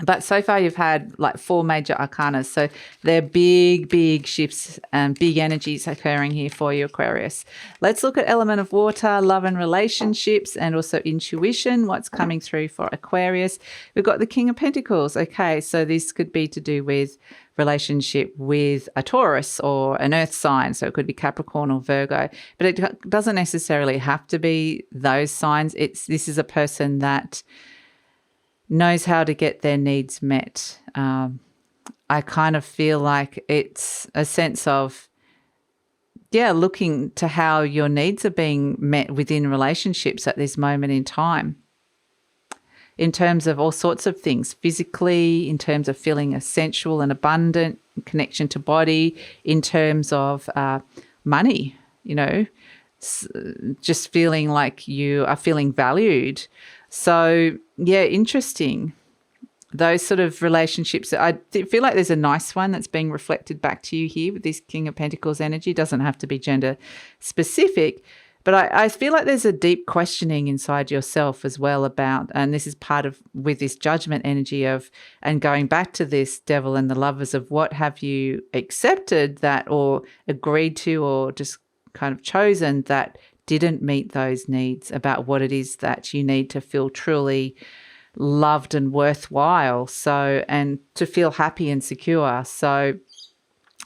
But so far you've had like 4 major arcana. So they're big, big shifts and big energies occurring here for you, Aquarius. Let's look at element of water, love and relationships, and also intuition. What's coming through for Aquarius? We've got the King of Pentacles. Okay, so this could be to do with relationship with a Taurus or an earth sign. So it could be Capricorn or Virgo, but it doesn't necessarily have to be those signs. This is a person that knows how to get their needs met. I kind of feel like it's a sense of, looking to how your needs are being met within relationships at this moment in time, in terms of all sorts of things, physically, in terms of feeling a sensual and abundant connection to body, in terms of money, just feeling like you are feeling valued. So, interesting. Those sort of relationships, I feel like there's a nice one that's being reflected back to you here with this King of Pentacles energy. It doesn't have to be gender specific, but I feel like there's a deep questioning inside yourself as well about, and this is part of with this judgment energy of, and going back to this Devil and the Lovers, of what have you accepted that, or agreed to, or just kind of chosen that didn't meet those needs, about what it is that you need to feel truly loved and worthwhile. So, and to feel happy and secure. So,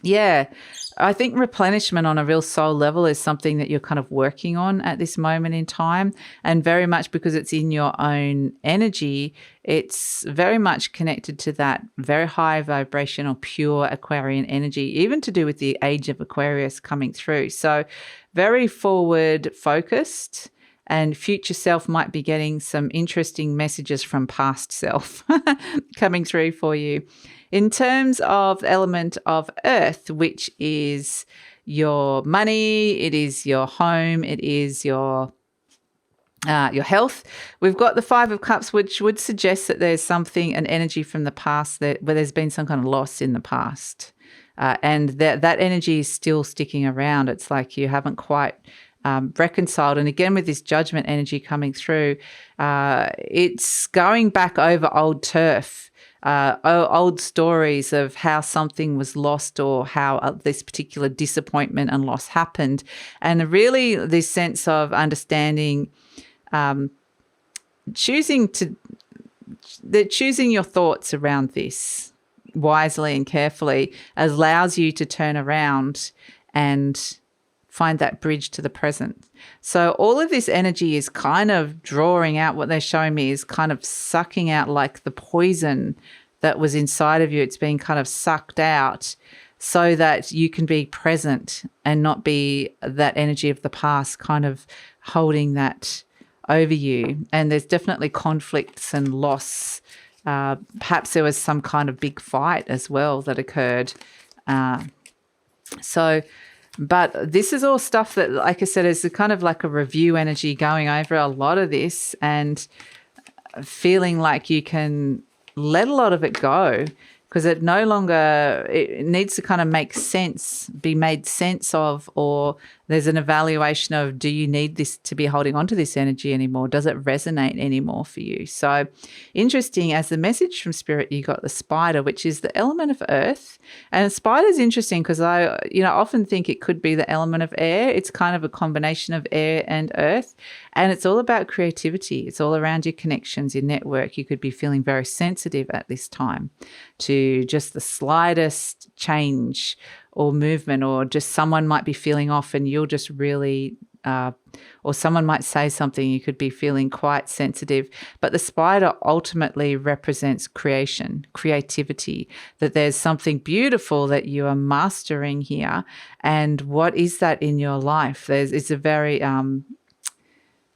I think replenishment on a real soul level is something that you're kind of working on at this moment in time. And very much because it's in your own energy, it's very much connected to that very high vibrational, pure Aquarian energy, even to do with the age of Aquarius coming through. So very forward focused, and future self might be getting some interesting messages from past self coming through for you. In terms of the element of earth, which is your money, it is your home, it is your health, we've got the 5 of Cups, which would suggest that there's something, an energy from the past where there's been some kind of loss in the past. And that energy is still sticking around. It's like you haven't quite reconciled. And again, with this judgment energy coming through, it's going back over old turf. Old stories of how something was lost, or how this particular disappointment and loss happened. And really this sense of understanding, choosing your thoughts around this wisely and carefully allows you to turn around and find that bridge to the present. So all of this energy is kind of drawing out, what they're showing me is kind of sucking out like the poison that was inside of you. It's being kind of sucked out so that you can be present and not be that energy of the past kind of holding that over you. And there's definitely conflicts and loss. Perhaps there was some kind of big fight as well that occurred. But this is all stuff that, like I said, is kind of like a review energy going over a lot of this and feeling like you can let a lot of it go, because it no longer, it needs to kind of make sense, be made sense of, or there's an evaluation of, do you need this to be holding on to this energy anymore? Does it resonate anymore for you? So interesting, as the message from Spirit, you got the spider, which is the element of earth. And the spider is interesting because I often think it could be the element of air. It's kind of a combination of air and earth. And it's all about creativity. It's all around your connections, your network. You could be feeling very sensitive at this time to just the slightest change or movement, or just someone might be feeling off and you'll just really, or someone might say something, you could be feeling quite sensitive. But the spider ultimately represents creation, creativity, that there's something beautiful that you are mastering here. And what is that in your life? It's a very, and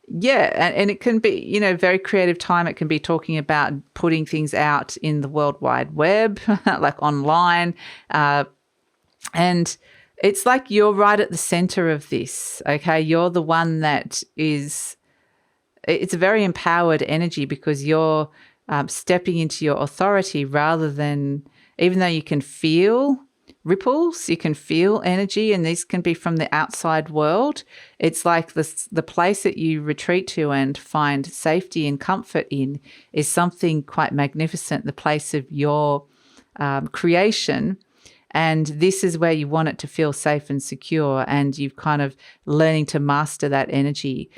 it can be, very creative time. It can be talking about putting things out in the World Wide Web, like online. And it's like you're right at the center of this, okay? You're the one that is, it's a very empowered energy because you're stepping into your authority rather than, even though you can feel ripples, you can feel energy, and these can be from the outside world. It's like the place that you retreat to and find safety and comfort in is something quite magnificent, the place of your creation. And this is where you want it to feel safe and secure, and you've kind of learning to master that energy,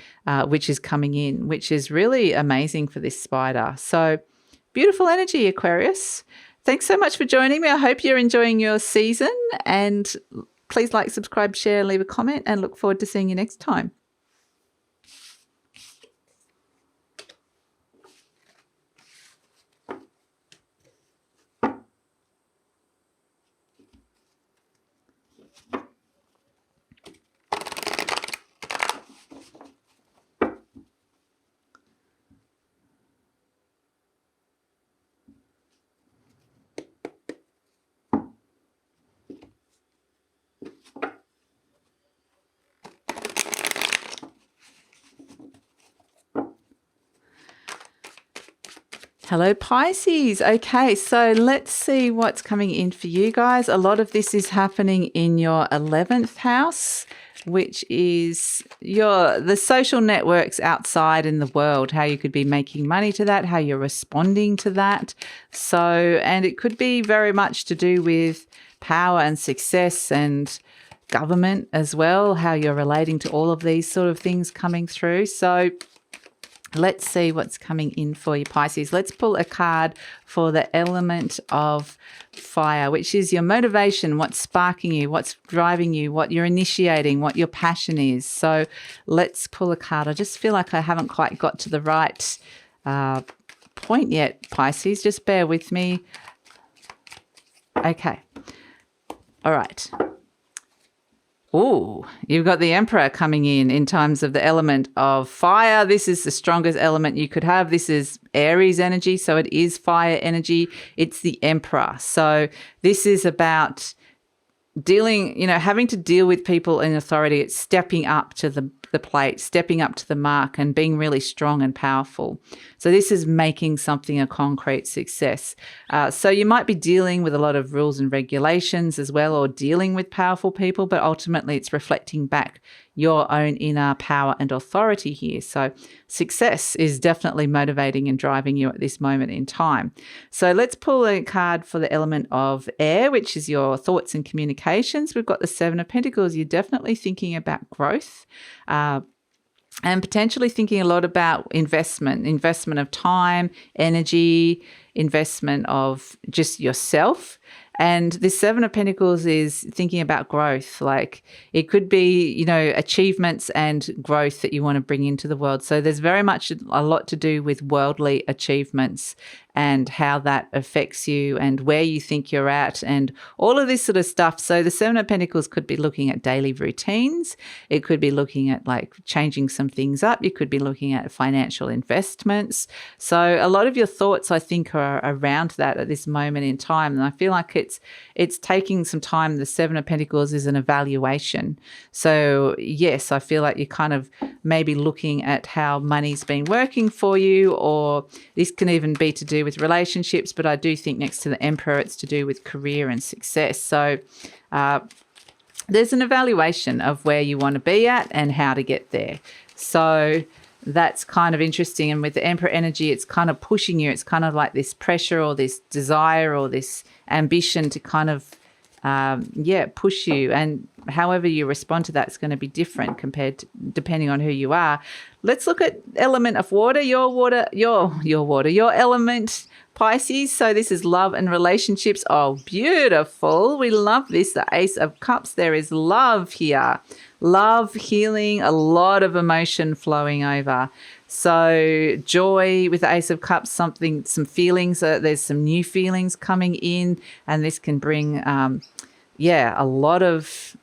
which is coming in, which is really amazing for this spider. So beautiful energy, Aquarius. Thanks so much for joining me. I hope you're enjoying your season, and please like, subscribe, share, leave a comment, and look forward to seeing you next time. Hello, Pisces. Okay, so let's see what's coming in for you guys. A lot of this is happening in your 11th house, which is the social networks outside in the world, how you could be making money to that, how you're responding to that. So, and it could be very much to do with power and success and government as well, how you're relating to all of these sort of things coming through. So let's see what's coming in for you, Pisces. Let's pull a card for the element of fire, which is your motivation, what's sparking you, what's driving you, what you're initiating, what your passion is. So let's pull a card. I just feel like I haven't quite got to the right point yet, Pisces. Just bear with me. Okay. All right. Oh, you've got the Emperor coming in terms of the element of fire. This is the strongest element you could have. This is Aries energy, so it is fire energy. It's the Emperor. So this is about dealing, having to deal with people in authority. It's stepping up to the plate, stepping up to the mark and being really strong and powerful. So this is making something a concrete success. So you might be dealing with a lot of rules and regulations as well, or dealing with powerful people, but ultimately it's reflecting back your own inner power and authority here. So success is definitely motivating and driving you at this moment in time. So let's pull a card for the element of air, which is your thoughts and communications. We've got the Seven of Pentacles. You're definitely thinking about growth, and potentially thinking a lot about investment of time, energy, investment of just yourself. And this Seven of Pentacles is thinking about growth. Like it could be, you know, achievements and growth that you want to bring into the world. So there's very much a lot to do with worldly achievements and how that affects you and where you think you're at and all of this sort of stuff. So the Seven of Pentacles could be looking at daily routines. It could be looking at like changing some things up. You could be looking at financial investments. So a lot of your thoughts, I think, are around that at this moment in time. And I feel like it's taking some time. The Seven of Pentacles is an evaluation. So yes, I feel like you're kind of maybe looking at how money's been working for you, or this can even be to do with relationships, but I do think next to the Emperor, it's to do with career and success. So there's an evaluation of where you want to be at and how to get there. So that's kind of interesting. And with the Emperor energy, it's kind of pushing you. It's kind of like this pressure or this desire or this ambition to kind of, push you. And however you respond to that is going to be different depending on who you are. Let's look at element of water, your element, Pisces. So this is love and relationships. Oh, beautiful. We love this. The Ace of Cups. There is love here. Love, healing, a lot of emotion flowing over. So joy with the Ace of Cups, some feelings. There's some new feelings coming in, and this can bring, a lot of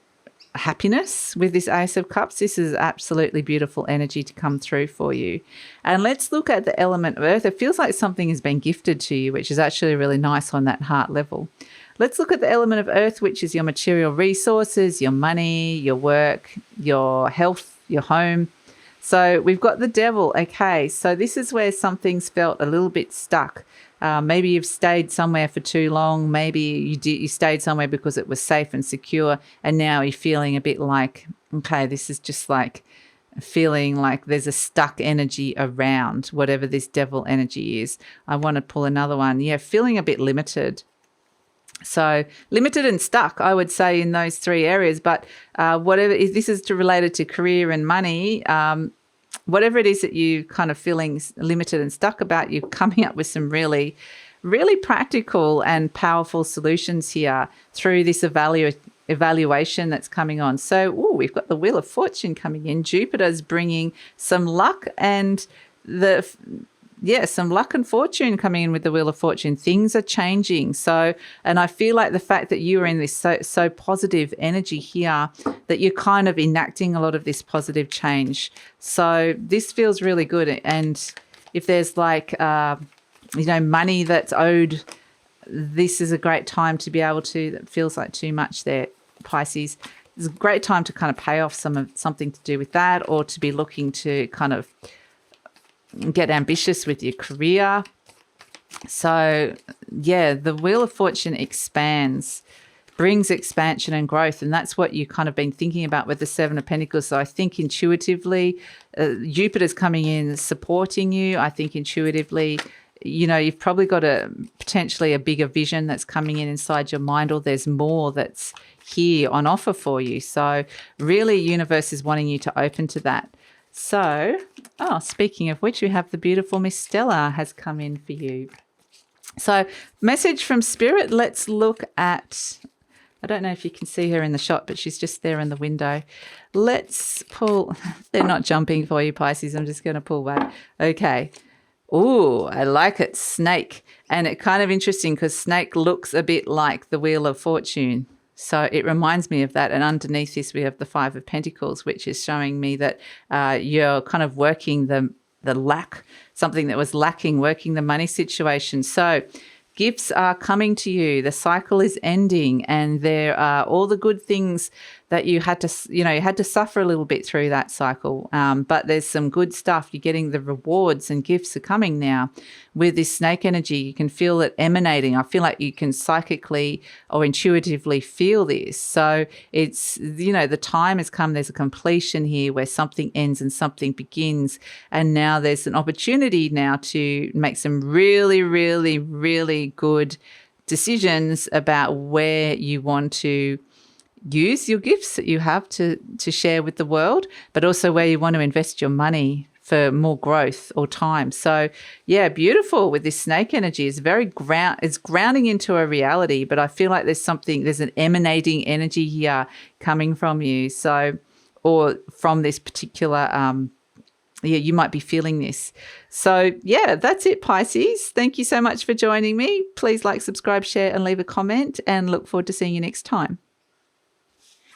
happiness with this Ace of Cups. This is absolutely beautiful energy to come through for you. And let's look at the element of earth. It feels like something has been gifted to you, which is actually really nice on that heart level. Let's look at the element of earth, which is your material resources, your money, your work, your health, your home. So we've got the Devil. Okay, so this is where something's felt a little bit stuck. Maybe you've stayed somewhere for too long. Maybe you stayed somewhere because it was safe and secure, and now you're feeling a bit like, okay, this is just like feeling like there's a stuck energy around whatever this Devil energy is. I want to pull another one. Yeah, feeling a bit limited. So limited and stuck, I would say, in those three areas. But whatever, if this is related to career and money, whatever it is that you kind of feeling limited and stuck about, you're coming up with some really, really practical and powerful solutions here through this evaluation that's coming on. So we've got the Wheel of Fortune coming in. Jupiter's bringing some luck and some luck and fortune coming in with the Wheel of Fortune. Things are changing. So, and I feel like the fact that you are in this so positive energy here, that you're kind of enacting a lot of this positive change. So this feels really good. And if there's like, money that's owed, this is a great time to be able to, that feels like too much there, Pisces. It's a great time to kind of pay off something to do with that, or to be looking to kind of get ambitious with your career. So the Wheel of Fortune brings expansion and growth, and that's what you kind of been thinking about with the Seven of Pentacles. So I think intuitively Jupiter's coming in supporting you. I think intuitively, you've probably got potentially a bigger vision that's coming in inside your mind, or there's more that's here on offer for you. So really, universe is wanting you to open to that. So, speaking of which, we have the beautiful Miss Stella has come in for you. So, message from Spirit. Let's look at, I don't know if you can see her in the shot, but she's just there in the window. Let's pull, they're not jumping for you, Pisces. I'm just going to pull back. Okay. Ooh, I like it. Snake. And it's kind of interesting because snake looks a bit like the Wheel of Fortune. So it reminds me of that. And underneath this, we have the Five of Pentacles, which is showing me that you're kind of working the lack, something that was lacking, working the money situation. So gifts are coming to you. The cycle is ending, and there are all the good things that you had to suffer a little bit through that cycle. But there's some good stuff. You're getting the rewards, and gifts are coming now. With this snake energy, you can feel it emanating. I feel like you can psychically or intuitively feel this. So it's, the time has come. There's a completion here where something ends and something begins. And now there's an opportunity now to make some really, really, really good decisions about where you want to use your gifts that you have to share with the world, but also where you want to invest your money for more growth or time. So yeah, beautiful with this snake energy. It's it's grounding into a reality, but I feel like there's an emanating energy here coming from you. So, or from this particular, you might be feeling this. So yeah, that's it, Pisces. Thank you so much for joining me. Please like, subscribe, share, and leave a comment, and look forward to seeing you next time.